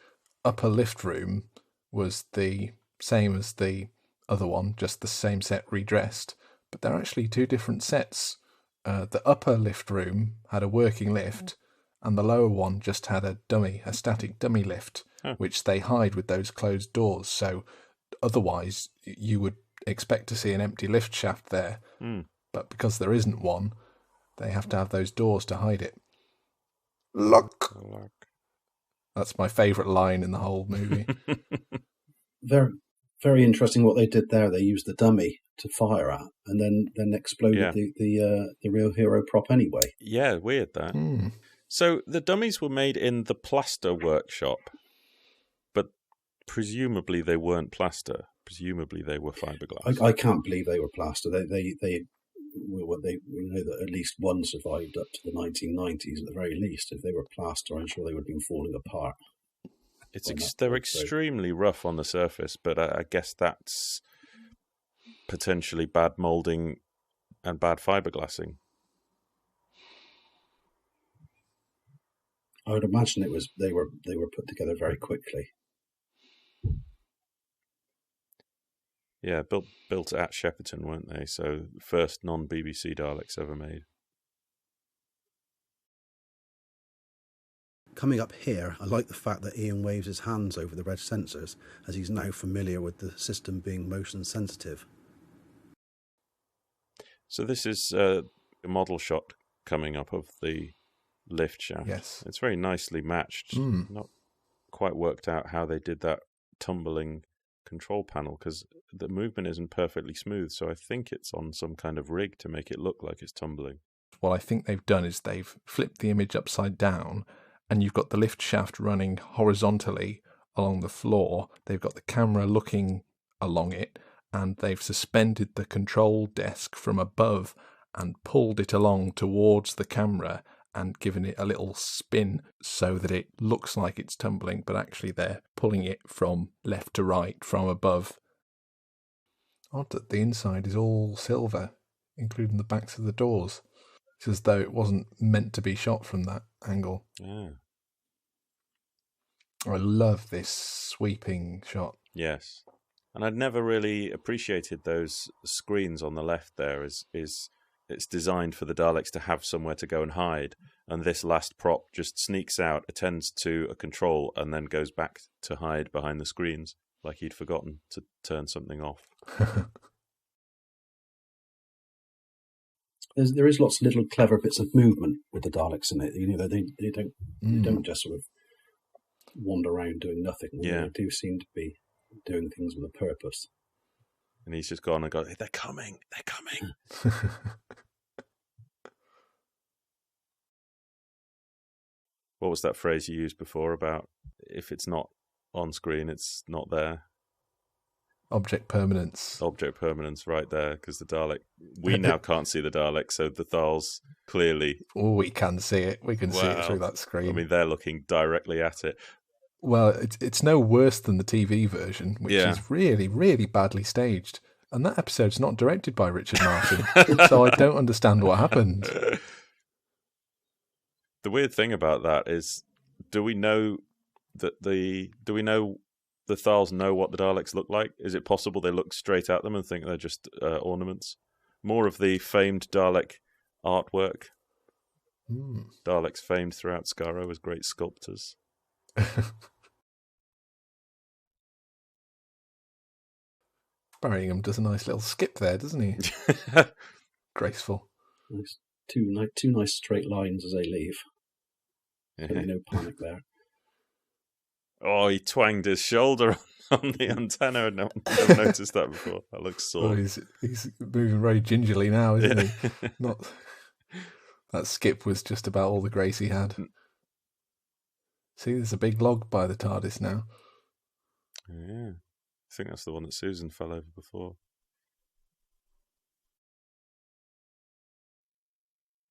upper lift room was the same as the other one, just the same set redressed, but they're actually two different sets. The upper lift room had a working lift, and the lower one just had a static dummy lift, which they hide with those closed doors. So otherwise, you would expect to see an empty lift shaft there, but because there isn't one, they have to have those doors to hide it. Luck. That's my favourite line in the whole movie. Very, very interesting what they did there. They used the dummy to fire at, and then exploded the real hero prop anyway. Yeah, weird that. So the dummies were made in the plaster workshop, but presumably they weren't plaster. Presumably they were fiberglass. I can't believe they were plaster. They we know that at least one survived up to the 1990s at the very least. If they were plaster, I'm sure they would have been falling apart. They're extremely rough on the surface, but I guess that's potentially bad moulding and bad fiberglassing. I would imagine they were put together very quickly. Yeah, built at Shepperton, weren't they? So first non-BBC Daleks ever made. Coming up here, I like the fact that Ian waves his hands over the red sensors, as he's now familiar with the system being motion sensitive. So this is a model shot coming up of the lift shaft. Yes. It's very nicely matched. Not quite worked out how they did that tumbling control panel, because the movement isn't perfectly smooth, so I think it's on some kind of rig to make it look like it's tumbling. What I think they've done is they've flipped the image upside down, and you've got the lift shaft running horizontally along the floor. They've got the camera looking along it, and they've suspended the control desk from above and pulled it along towards the camera and given it a little spin so that it looks like it's tumbling, but actually they're pulling it from left to right, from above. Odd that the inside is all silver, including the backs of the doors. It's as though it wasn't meant to be shot from that angle. Yeah. I love this sweeping shot. Yes. And I'd never really appreciated those screens on the left there. It's designed for the Daleks to have somewhere to go and hide, and this last prop just sneaks out, attends to a control, and then goes back to hide behind the screens, like he'd forgotten to turn something off. There is lots of little clever bits of movement with the Daleks in it. You know, they don't just sort of wander around doing nothing. Yeah. They do seem to be doing things with a purpose. And he's just gone and gone, they're coming. What was that phrase you used before about if it's not on screen, it's not there? Object permanence. Object permanence, right there, because the Dalek, we now can't see the Dalek, so the Thals clearly... Oh, we can see it. We can see it through that screen. I mean, they're looking directly at it. Well, it's no worse than the TV version, which is really, really badly staged. And that episode's not directed by Richard Martin, so I don't understand what happened. The weird thing about that is, do we know the Thals know what the Daleks look like? Is it possible they look straight at them and think they're just ornaments? More of the famed Dalek artwork. Daleks famed throughout Skaro as great sculptors. Barringham does a nice little skip there, doesn't he? Graceful. Nice. Two nice straight lines as they leave. No panic there. Oh, he twanged his shoulder on the antenna. I've never noticed that before. That looks sore. Oh, he's moving very gingerly now, isn't he? That skip was just about all the grace he had. See, there's a big log by the TARDIS now. Yeah. I think that's the one that Susan fell over before.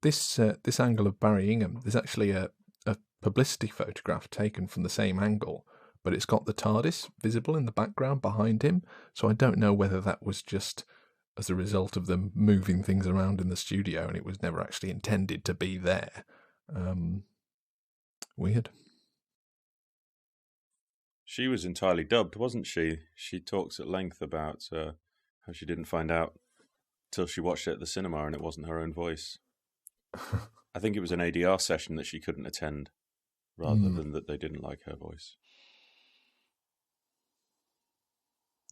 This angle of Barry Ingham, there's actually a publicity photograph taken from the same angle, but it's got the TARDIS visible in the background behind him, so I don't know whether that was just as a result of them moving things around in the studio and it was never actually intended to be there. Weird. She was entirely dubbed, wasn't she? She talks at length about how she didn't find out till she watched it at the cinema and it wasn't her own voice. I think it was an ADR session that she couldn't attend, rather than that they didn't like her voice.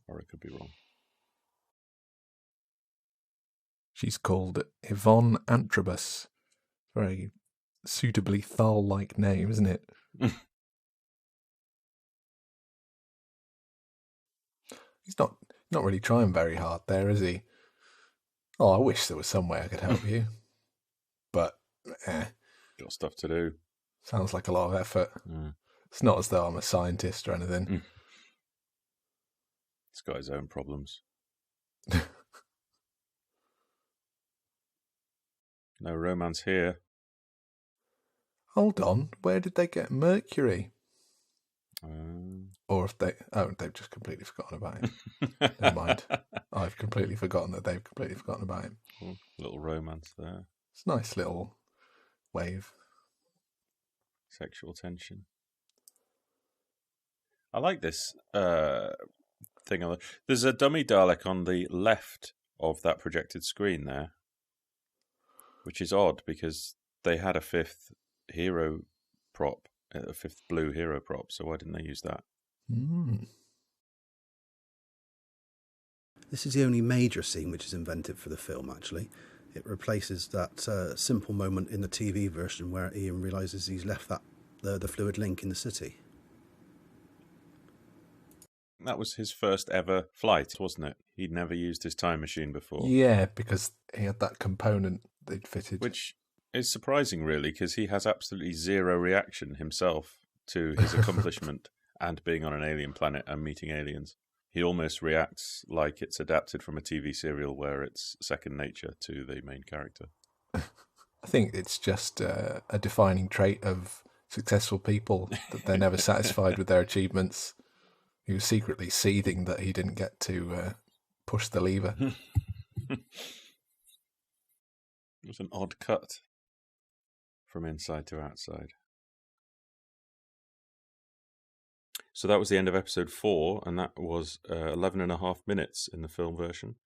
Or it could be wrong. She's called Yvonne Antrobus. Very suitably Thal-like name, isn't it? He's not really trying very hard there, is he? Oh, I wish there was some way I could help you. But, Got stuff to do. Sounds like a lot of effort. It's not as though I'm a scientist or anything. He's got his own problems. No romance here. Hold on, where did they get Mercury? Or if they've just completely forgotten about him. Never mind. I've completely forgotten that they've completely forgotten about him. Little romance there. It's a nice little wave. Sexual tension. I like this thing. There's a dummy Dalek on the left of that projected screen there, which is odd because they had a fifth hero prop, a fifth blue hero prop, so why didn't they use that? This is the only major scene which is invented for the film, actually. It replaces that simple moment in the TV version where Ian realises he's left the fluid link in the city. That was his first ever flight, wasn't it? He'd never used his time machine before. Yeah, because he had that component they'd fitted. Which is surprising, really, because he has absolutely zero reaction himself to his accomplishment and being on an alien planet and meeting aliens. He almost reacts like it's adapted from a TV serial where it's second nature to the main character. I think it's just a defining trait of successful people that they're never satisfied with their achievements. He was secretly seething that he didn't get to push the lever. It was an odd cut from inside to outside. So that was the end of episode 4, and that was 11 and a half minutes in the film version.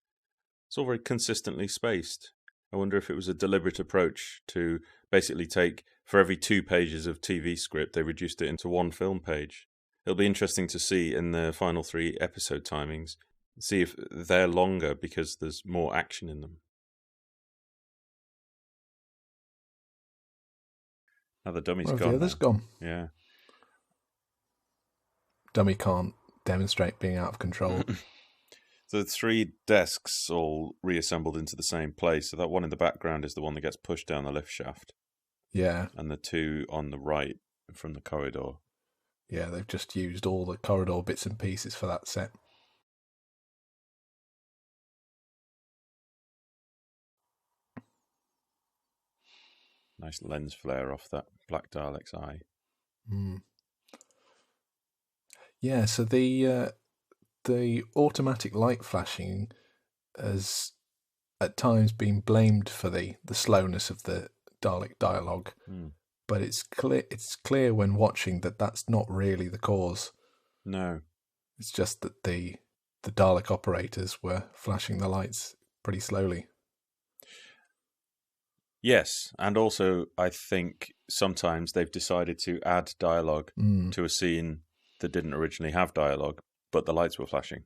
It's all very consistently spaced. I wonder if it was a deliberate approach to basically take, for every 2 pages of TV script, they reduced it into 1 film page. It'll be interesting to see in the final 3 episode timings, see if they're longer because there's more action in them. Now the dummy's Well, gone. the other's gone. Yeah. Dummy can't demonstrate being out of control. So the 3 desks all reassembled into the same place. So that one in the background is the one that gets pushed down the lift shaft. Yeah. And the 2 on the right from the corridor. Yeah, they've just used all the corridor bits and pieces for that set. Nice lens flare off that Black Dalek's eye. Mm. Yeah, so the automatic light flashing has at times been blamed for the slowness of the Dalek dialogue, but it's clear when watching that that's not really the cause. No. It's just that the Dalek operators were flashing the lights pretty slowly. Yes, and also I think sometimes they've decided to add dialogue to a scene that didn't originally have dialogue, but the lights were flashing.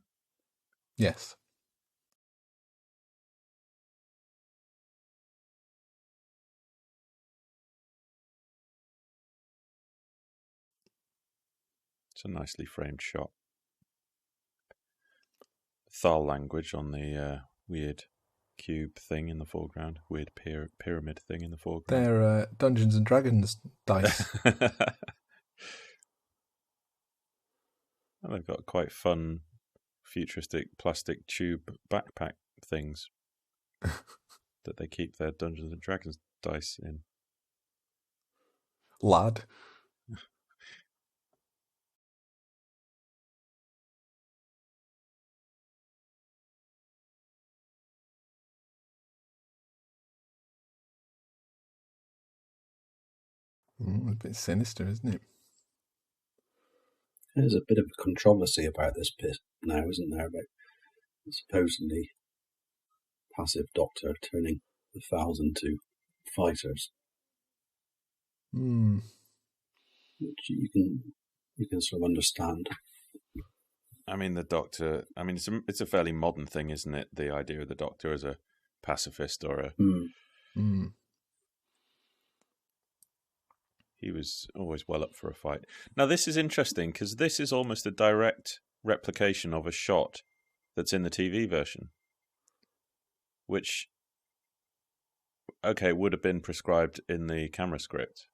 Yes. It's a nicely framed shot. Thal language on the weird cube thing in the foreground, weird pyramid thing in the foreground. They're Dungeons and Dragons dice. And they've got quite fun, futuristic plastic tube backpack things that they keep their Dungeons and Dragons dice in. Lad. A bit sinister, isn't it? There's a bit of a controversy about this bit now, isn't there? About supposedly passive Doctor turning the Thals into fighters. Which you can sort of understand. I mean, the Doctor. I mean, it's a fairly modern thing, isn't it? The idea of the Doctor as a pacifist or a. He was always well up for a fight. Now, this is interesting because this is almost a direct replication of a shot that's in the TV version, which, okay, would have been prescribed in the camera script,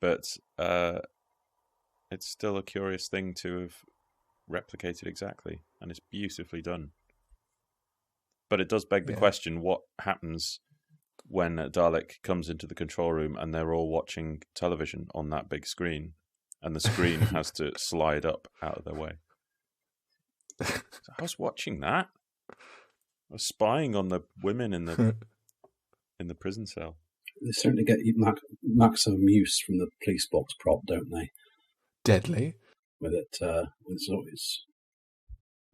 but it's still a curious thing to have replicated exactly, and it's beautifully done. But it does beg the question, what happens when Dalek comes into the control room and they're all watching television on that big screen, and the screen has to slide up out of their way? So I was watching that. I was spying on the women in the prison cell. They certainly get maximum use from the police box prop, don't they? Deadly. With it, it's always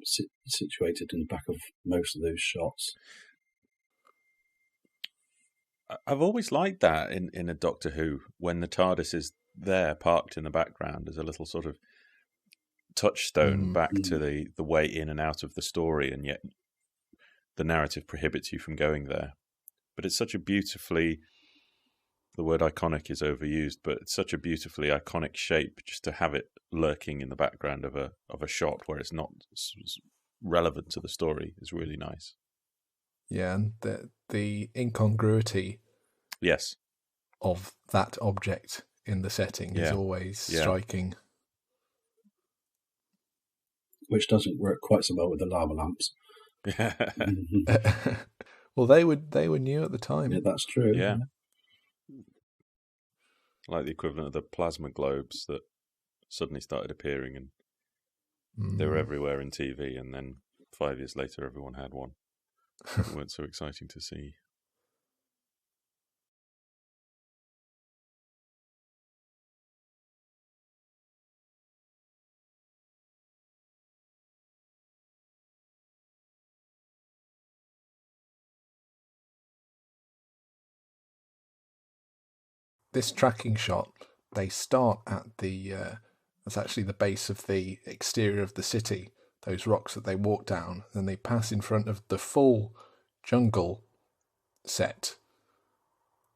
situated in the back of most of those shots. I've always liked that in a Doctor Who, when the TARDIS is there parked in the background as a little sort of touchstone back to the way in and out of the story, and yet the narrative prohibits you from going there. but it's such a beautifully, the word iconic is overused, but it's such a beautifully iconic shape just to have it lurking in the background of a shot where it's not relevant to the story is really nice. Yeah, and the incongruity yes of that object in the setting is always striking. Which doesn't work quite so well with the lava lamps. Well, they were new at the time. Yeah, that's true. Yeah. Like the equivalent of the plasma globes that suddenly started appearing, and they were everywhere in TV, and then 5 years later everyone had one. They weren't so exciting to see. This tracking shot, they start at that's actually the base of the exterior of the city, those rocks that they walk down, then they pass in front of the full jungle set,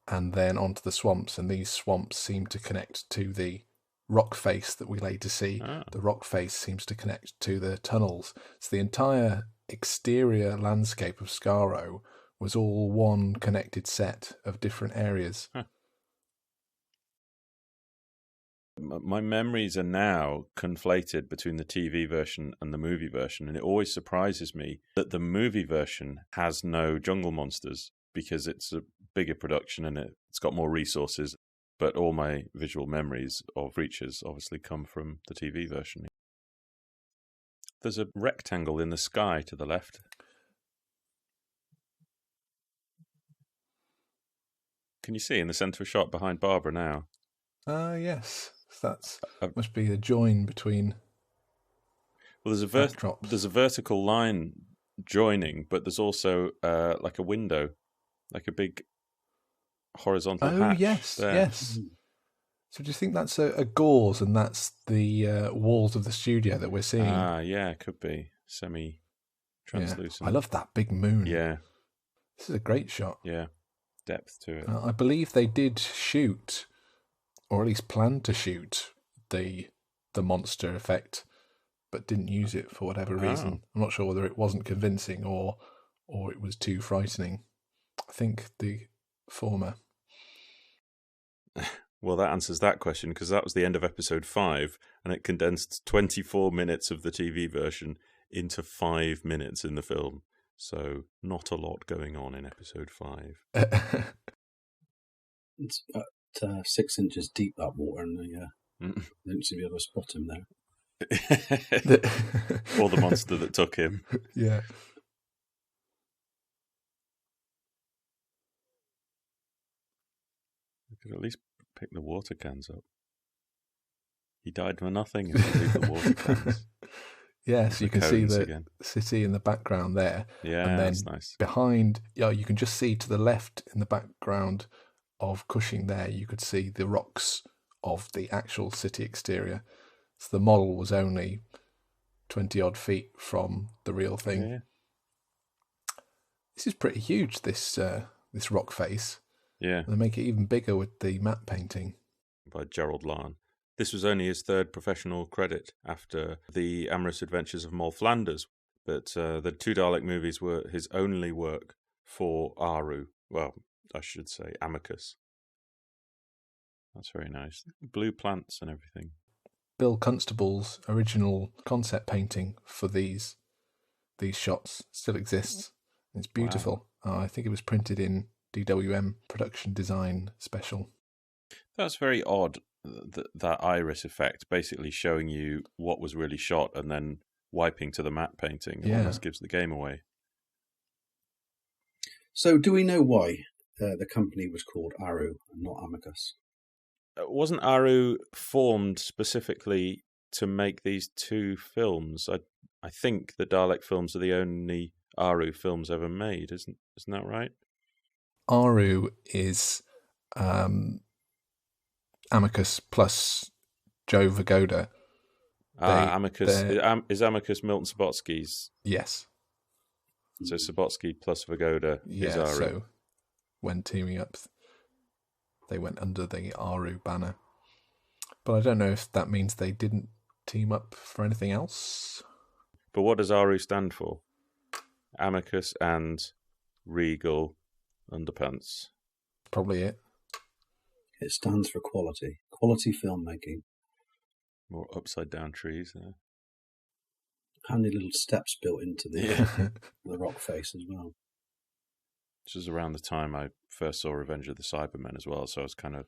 and then onto the swamps, and these swamps seem to connect to the rock face that we later see. The rock face seems to connect to the tunnels. So the entire exterior landscape of Skaro was all one connected set of different areas. My memories are now conflated between the TV version and the movie version, and it always surprises me that the movie version has no jungle monsters because it's a bigger production and it's got more resources. But all my visual memories of creatures obviously come from the TV version. There's a rectangle in the sky to the left. Can you see in the centre shot behind Barbara now? Yes. That must be a join between. Well, there's a vertical line joining, but there's also like a window, like a big horizontal hatch. Oh, yes, there. yes. So do you think that's a gauze, and that's the walls of the studio that we're seeing? Yeah, it could be semi-translucent. Yeah. I love that big moon. Yeah. This is a great shot. Yeah, depth to it. I believe they did shoot, or at least planned to shoot, the monster effect, but didn't use it for whatever reason. I'm not sure whether it wasn't convincing or it was too frightening. I think the former. Well, that answers that question, because that was the end of episode 5, and it condensed 24 minutes of the TV version into 5 minutes in the film. So not a lot going on in episode 5. It's about 6 inches deep, that water, and I didn't seem to be able to spot him there. Or the monster that took him. Yeah. We could at least pick the water cans up. He died for nothing if you leave the water cans. Yes, you can see the again. City in the background there. Yeah, and then that's nice. Behind, you can just see to the left in the background of Cushing there, you could see the rocks of the actual city exterior. So the model was only 20 odd feet from the real thing. Yeah. This is pretty huge, this rock face. Yeah. They make it even bigger with the matte painting. By Gerald Larn. This was only his third professional credit after The Amorous Adventures of Moll Flanders, but the 2 Dalek movies were his only work for Aru. Well, I should say Amicus. That's very nice. Blue plants and everything. Bill Constable's original concept painting for these shots still exists. It's beautiful. Wow. I think it was printed in DWM Production Design Special. That's very odd, that iris effect, basically showing you what was really shot and then wiping to the matte painting. It almost gives the game away. So do we know why the company was called Aru and not Amicus? Wasn't Aru formed specifically to make these 2 films? I think the Dalek films are the only Aru films ever made, isn't that right? Aru is Amicus plus Joe Vagoda. Is Amicus Milton Subotsky's? Yes. So Subotsky plus Vagoda is Aru. when teaming up. They went under the Aru banner. But I don't know if that means they didn't team up for anything else. But what does Aru stand for? Amicus and Regal Underpants. Probably it. It stands for quality. Quality filmmaking. More upside down trees there. Handy little steps built into the rock face as well. Which was around the time I first saw Revenge of the Cybermen as well, so I was kind of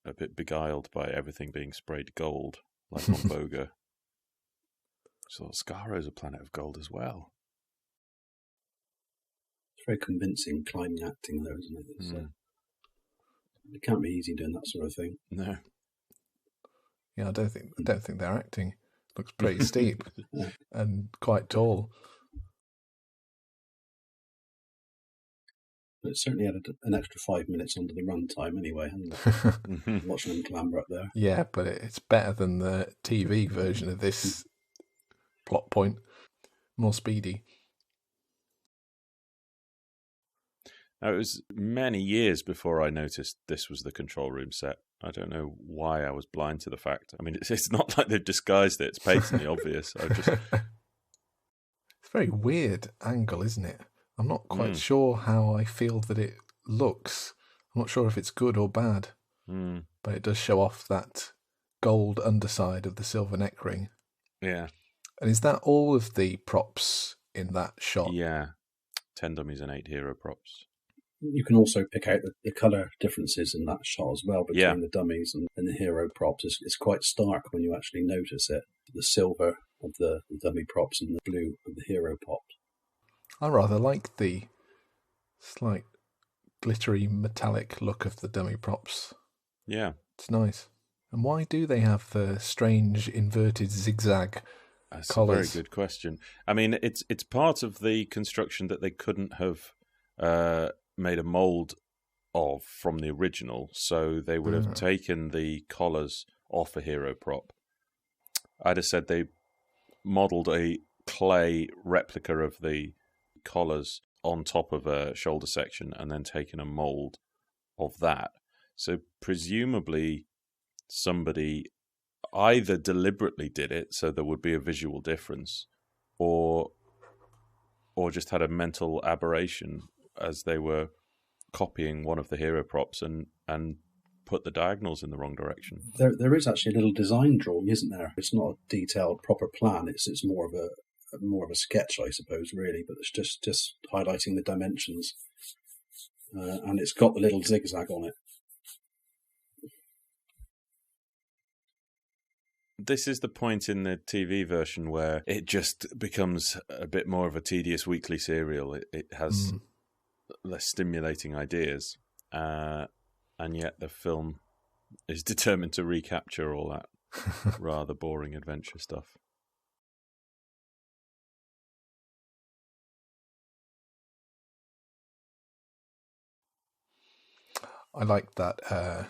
a bit beguiled by everything being sprayed gold, like on Boga. So Skaro's a planet of gold as well. It's very convincing climbing acting, though, isn't it? It's, it can't be easy doing that sort of thing. No. Yeah, I don't think they're acting. Looks pretty steep and quite tall. But it certainly added an extra 5 minutes onto the runtime anyway, hasn't it? Watching them clamber up there. Yeah, but it's better than the TV version of this plot point. More speedy. Now, it was many years before I noticed this was the control room set. I don't know why I was blind to the fact. I mean, it's not like they've disguised it. It's patently obvious. It's a very weird angle, isn't it? I'm not quite sure how I feel that it looks. I'm not sure if it's good or bad. But it does show off that gold underside of the silver neck ring. Yeah. And is that all of the props in that shot? Yeah. 10 dummies and 8 hero props. You can also pick out the colour differences in that shot as well between the dummies and the hero props. It's quite stark when you actually notice it. The silver of the dummy props and the blue of the hero props. I rather like the slight glittery metallic look of the dummy props. Yeah. It's nice. And why do they have the strange inverted zigzag That's colours? a very good question. I mean, it's part of the construction that they couldn't have made a mould of from the original, so they would have taken the collars off a hero prop. I'd have said they modelled a clay replica of the collars on top of a shoulder section and then taken a mould of that. So presumably somebody either deliberately did it so there would be a visual difference, or just had a mental aberration as they were copying one of the hero props and put the diagonals in the wrong direction. There is actually a little design drawing, isn't there? It's not a detailed proper plan. It's more of a sketch, I suppose, really. But it's just highlighting the dimensions, and it's got the little zigzag on it. This is the point in the TV version where it just becomes a bit more of a tedious weekly serial. It has less stimulating ideas, and yet the film is determined to recapture all that rather boring adventure stuff. I like that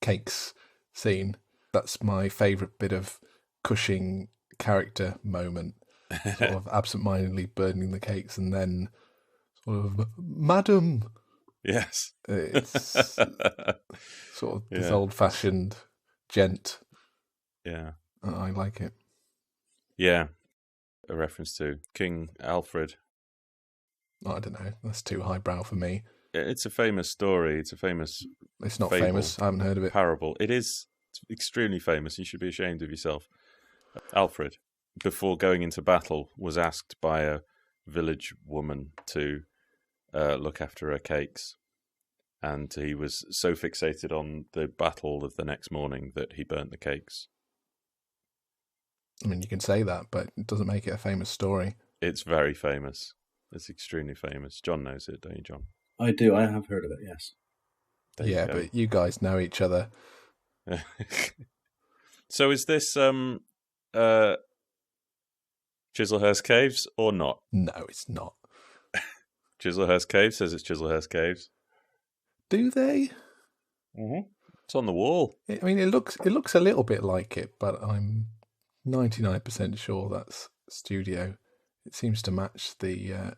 cakes scene. That's my favourite bit of Cushing character moment. Sort of absent-mindedly burning the cakes and then sort of, Madam! Yes. It's sort of this old-fashioned gent. Yeah. I like it. Yeah. A reference to King Alfred. I don't know. That's too highbrow for me. It's a famous story. It's a famous It's not fable, famous. I haven't heard of it. Parable. It is extremely famous. You should be ashamed of yourself. Alfred, before going into battle, was asked by a village woman to look after her cakes. And he was so fixated on the battle of the next morning that he burnt the cakes. I mean, you can say that, but it doesn't make it a famous story. It's very famous. It's extremely famous. John knows it, don't you, John? I do. I have heard of it, yes. Yeah, but you guys know each other. So is this Chislehurst Caves or not? No, it's not. Chislehurst Caves says it's Chislehurst Caves. Do they? Mm-hmm. It's on the wall. I mean, it looks a little bit like it, but I'm 99% sure that's studio. It seems to match the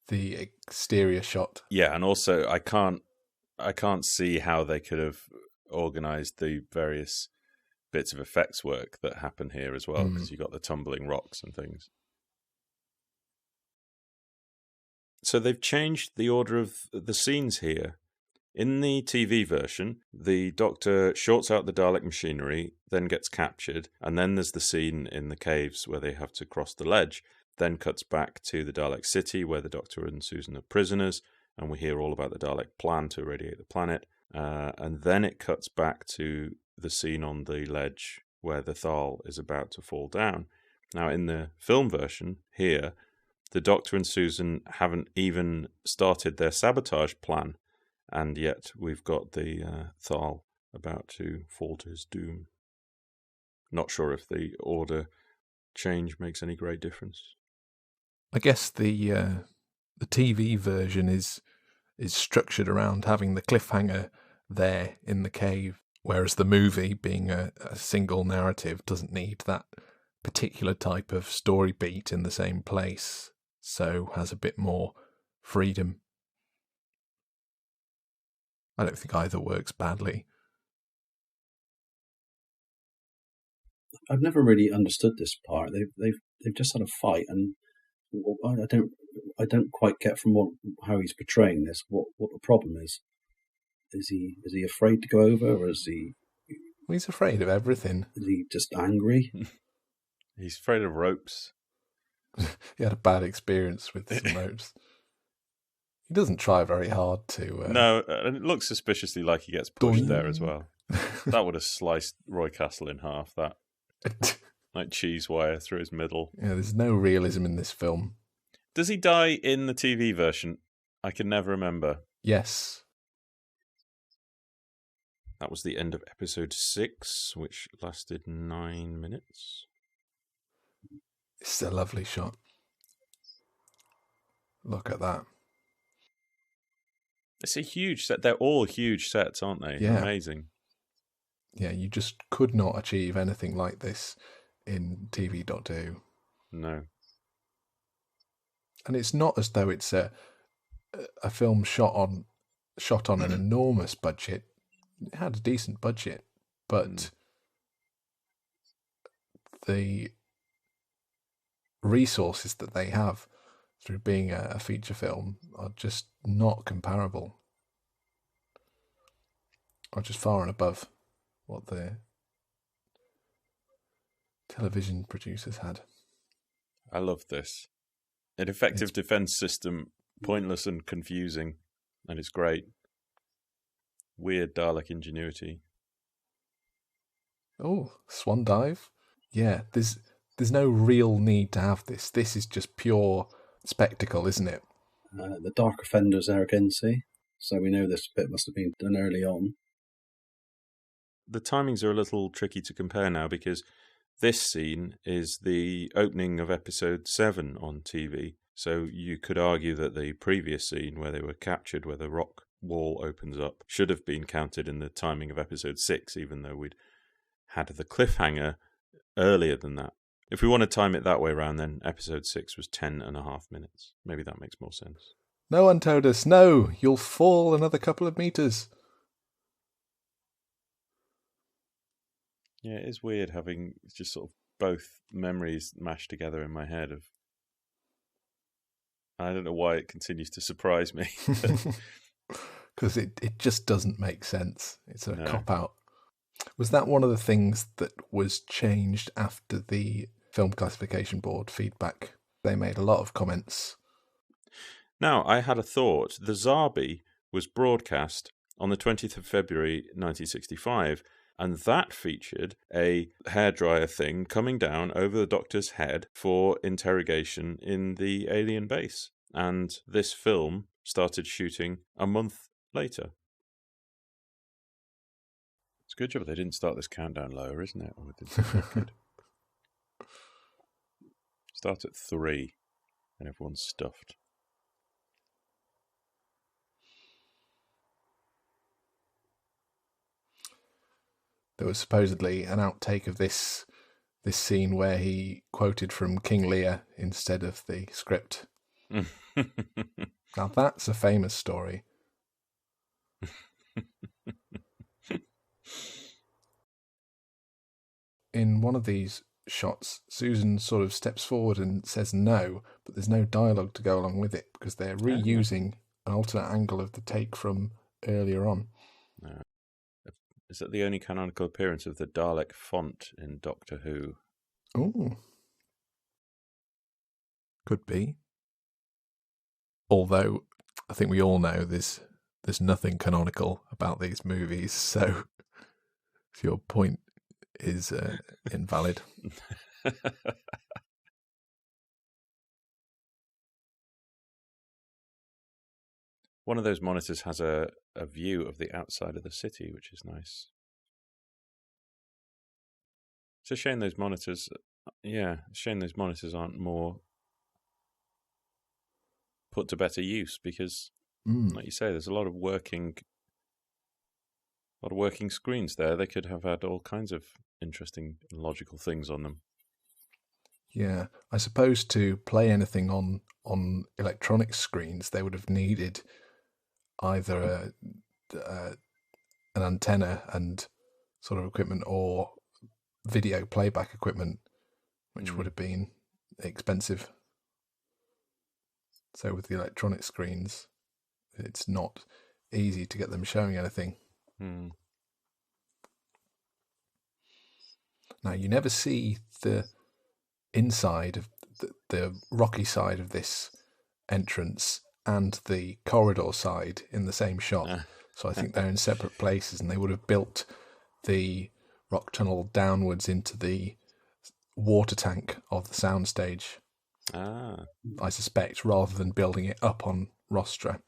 the exterior shot. Yeah, and also I can't see how they could have organised the various bits of effects work that happen here as well, because you've got the tumbling rocks and things. So they've changed the order of the scenes here. In the TV version, the Doctor shorts out the Dalek machinery, then gets captured, and then there's the scene in the caves where they have to cross the ledge, then cuts back to the Dalek city where the Doctor and Susan are prisoners, and we hear all about the Dalek plan to irradiate the planet, and then it cuts back to the scene on the ledge where the Thal is about to fall down. Now, in the film version here, the Doctor and Susan haven't even started their sabotage plan, and yet we've got the Thal about to fall to his doom. Not sure if the order change makes any great difference. I guess the TV version is structured around having the cliffhanger there in the cave, whereas the movie, being a single narrative, doesn't need that particular type of story beat in the same place, so has a bit more freedom. I don't think either works badly. I've never really understood this part. They've just had a fight, and I don't quite get from how he's portraying this what the problem is. Is he afraid to go over, or is he? Well, he's afraid of everything. Is he just angry? He's afraid of ropes. He had a bad experience with some ropes. He doesn't try very hard to... No, and it looks suspiciously like he gets pushed there as well. That would have sliced Roy Castle in half, that. Like cheese wire through his middle. Yeah, there's no realism in this film. Does he die in the TV version? I can never remember. Yes. That was the end of episode 6, which lasted 9 minutes. It's a lovely shot. Look at that. It's a huge set. They're all huge sets, aren't they? Yeah. Amazing. Yeah, you just could not achieve anything like this in TV Doctor Who. No. And it's not as though it's a film shot on an enormous budget. It had a decent budget, but the resources that they have through being a feature film are just not comparable. Are just far and above what the television producers had. I love this. An effective defense system, pointless and confusing, and it's great. Weird Dalek ingenuity. Oh, swan dive? Yeah, there's no real need to have this. This is just pure spectacle, isn't it? The Dark Offenders there again, see? So we know this bit must have been done early on. The timings are a little tricky to compare now because this scene is the opening of episode 7 on TV. So you could argue that the previous scene where they were captured, where the rock wall opens up, should have been counted in the timing of episode 6, even though we'd had the cliffhanger earlier than that. If we want to time it that way around, then episode 6 was 10.5 minutes. Maybe that makes more sense. No one told us. No, you'll fall another couple of meters. Yeah, it is weird having just sort of both memories mashed together in my head. I don't know why it continues to surprise me. Because it just doesn't make sense. It's a cop-out. Was that one of the things that was changed after the Film Classification Board feedback? They made a lot of comments. Now, I had a thought. The Zarbi was broadcast on the 20th of February 1965, and that featured a hairdryer thing coming down over the Doctor's head for interrogation in the alien base. And this film started shooting a month later. It's a good job they didn't start this countdown lower, isn't it? Or did something good. Start at 3 and everyone's stuffed. There was supposedly an outtake of this scene where he quoted from King Lear instead of the script. Now that's a famous story. In one of these shots, Susan sort of steps forward and says no, but there's no dialogue to go along with it because they're reusing an alternate angle of the take from earlier on. Is that the only canonical appearance of the Dalek font in Doctor Who? Oh, could be. Although I think we all know there's nothing canonical about these movies, so your point is invalid. One of those monitors has a view of the outside of the city, which is nice. It's a shame those monitors, aren't more put to better use because, like you say, there's a lot of working screens there. They could have had all kinds of interesting and logical things on them. Yeah, I suppose to play anything on electronic screens, they would have needed either an antenna and sort of equipment or video playback equipment, which would have been expensive. So with the electronic screens, it's not easy to get them showing anything. Now, you never see the inside of the rocky side of this entrance and the corridor side in the same shot. So I think they're in separate places, and they would have built the rock tunnel downwards into the water tank of the soundstage. I suspect, rather than building it up on rostra.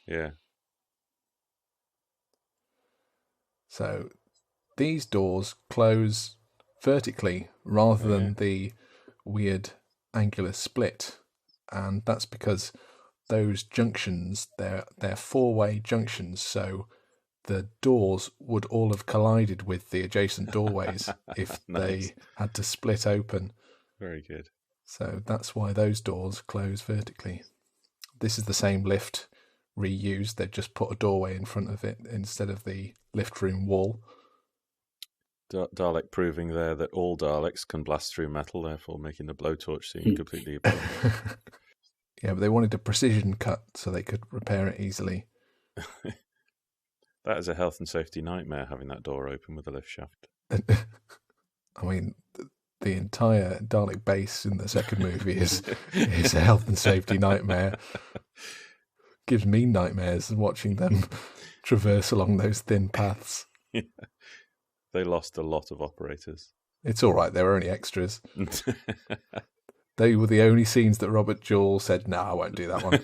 Yeah. So these doors close vertically rather than the weird angular split, and that's because those junctions, they're four-way junctions, so the doors would all have collided with the adjacent doorways if they had to split open. Very good. So that's why those doors close vertically. This is the same lift reused. They've just put a doorway in front of it instead of the lift room wall. Dalek proving there that all Daleks can blast through metal, therefore making the blowtorch scene completely appropriate. Yeah, but they wanted a precision cut so they could repair it easily. That is a health and safety nightmare, having that door open with a lift shaft. I mean, the entire Dalek base in the second movie is a health and safety nightmare. Gives me nightmares watching them traverse along those thin paths. Yeah. They lost a lot of operators. It's all right, they were only extras. They were the only scenes that Robert Jewell said, "No, I won't do that one."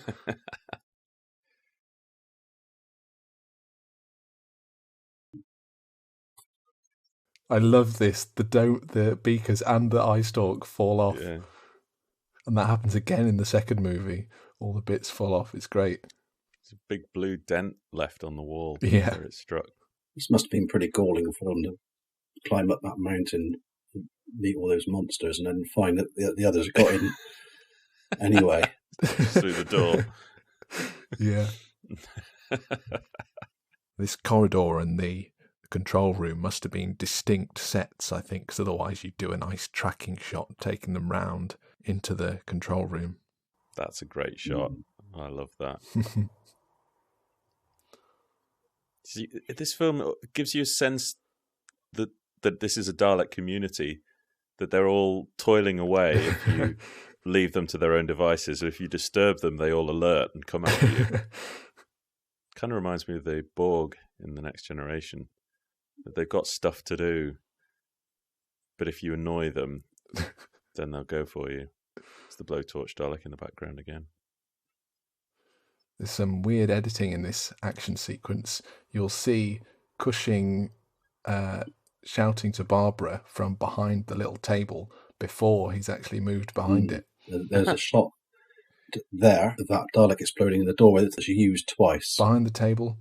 I love this. The beakers and the eye stalk fall off. Yeah. And that happens again in the second movie. All the bits fall off. It's great. There's a big blue dent left on the wall Yeah. where it struck. This must have been pretty galling for them to climb up that mountain, and meet all those monsters, and then find that the others got in anyway. Through the door. Yeah. This corridor and the control room must have been distinct sets, I think, because otherwise you'd do a nice tracking shot taking them round into the control room. That's a great shot. I love that. See, this film gives you a sense that this is a Dalek community, that they're all toiling away if you leave them to their own devices. If you disturb them, they all alert and come after you. Kind of reminds me of the Borg in The Next Generation. That they've got stuff to do, but if you annoy them, then they'll go for you. It's the blowtorch Dalek in the background again. There's some weird editing in this action sequence. You'll see Cushing shouting to Barbara from behind the little table before he's actually moved behind it. There's a shot there of that Dalek exploding in the doorway that's used twice. Behind the table.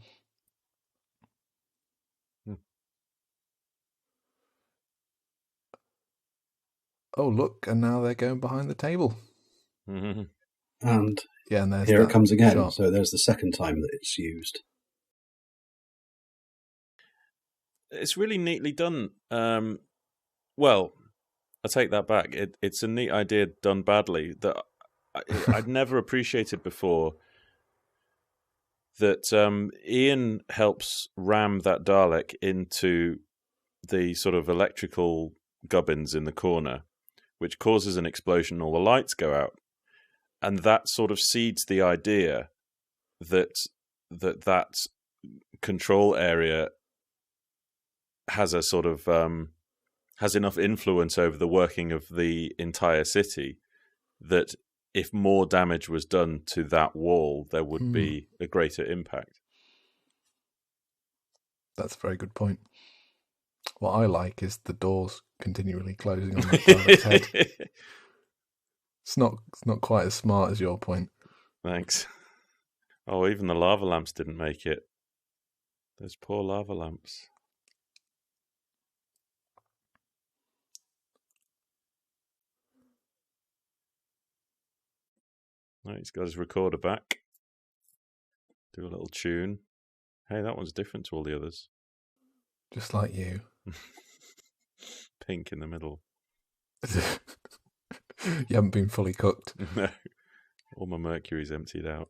Oh, look, and now they're going behind the table. Mm-hmm. And and there's here it that comes again. shot. So there's the second time that it's used. It's really neatly done. Well, I take that back. It's a neat idea done badly that I'd never appreciated before. That Ian helps ram that Dalek into the sort of electrical gubbins in the corner, which causes an explosion. All the lights go out, and that sort of seeds the idea that control area has a sort of has enough influence over the working of the entire city that if more damage was done to that wall, there would be a greater impact. That's a very good point. What I like is the doors continually closing on the Dalek's head. It's not quite as smart as your point. Thanks. Oh, even the lava lamps didn't make it. Those poor lava lamps. Right, he's got his recorder back. Do a little tune. Hey, that one's different to all the others. Just like you. Pink in the middle. You haven't been fully cooked. No. All my mercury's emptied out.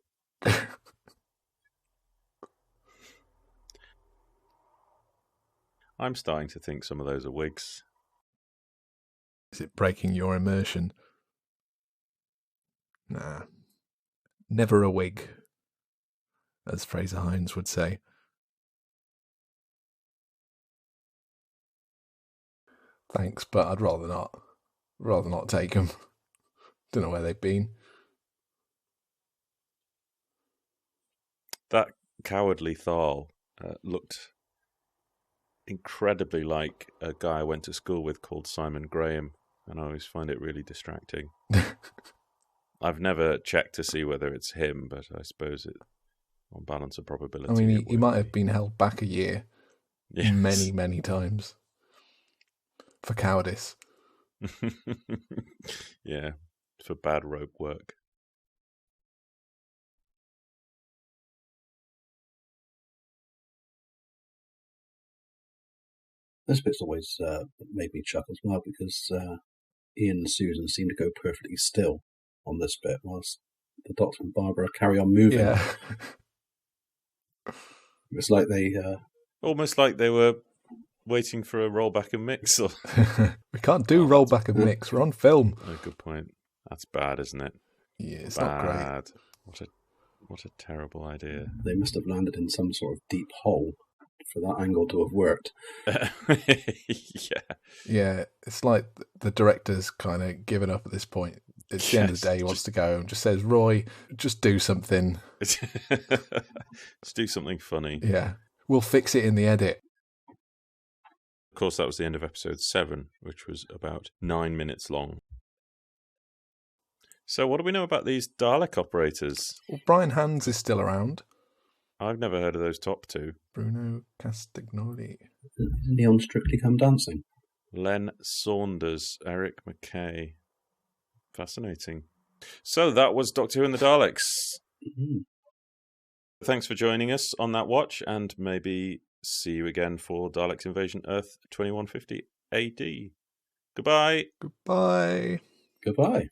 I'm starting to think some of those are wigs. Is it breaking your immersion? Nah. Never a wig, as Fraser Hines would say. Thanks, but I'd rather not. Rather not take them. Don't know where they've been. That cowardly Thal looked incredibly like a guy I went to school with called Simon Graham, and I always find it really distracting. I've never checked to see whether it's him, but I suppose it, on balance of probability. I mean, he might have been held back a year many, many times for cowardice. Yeah, for bad rope work. This bit's always made me chuckle as well because Ian and Susan seem to go perfectly still on this bit whilst the Doctor and Barbara carry on moving. Yeah. It's like they... Almost like they were waiting for a rollback and mix. Or... We can't do rollback and mix. We're on film. Oh, good point. That's bad, isn't it? Yeah, it's bad. Not great. What a terrible idea. They must have landed in some sort of deep hole for that angle to have worked. Yeah, it's like the director's kind of given up at this point. It's the end of the day, he wants to go and just says, Roy, just do something. Just do something funny. Yeah, we'll fix it in the edit. Of course, that was the end of episode 7, which was about 9 minutes long. So what do we know about these Dalek operators? Well, Brian Hands is still around. I've never heard of those top two. Bruno Castagnoli. Isn't he on Strictly Come Dancing? Len Saunders, Eric McKay. Fascinating. So that was Doctor Who and the Daleks. Mm-hmm. Thanks for joining us on that watch, and maybe see you again for Daleks Invasion Earth 2150 AD. Goodbye. Goodbye. Goodbye.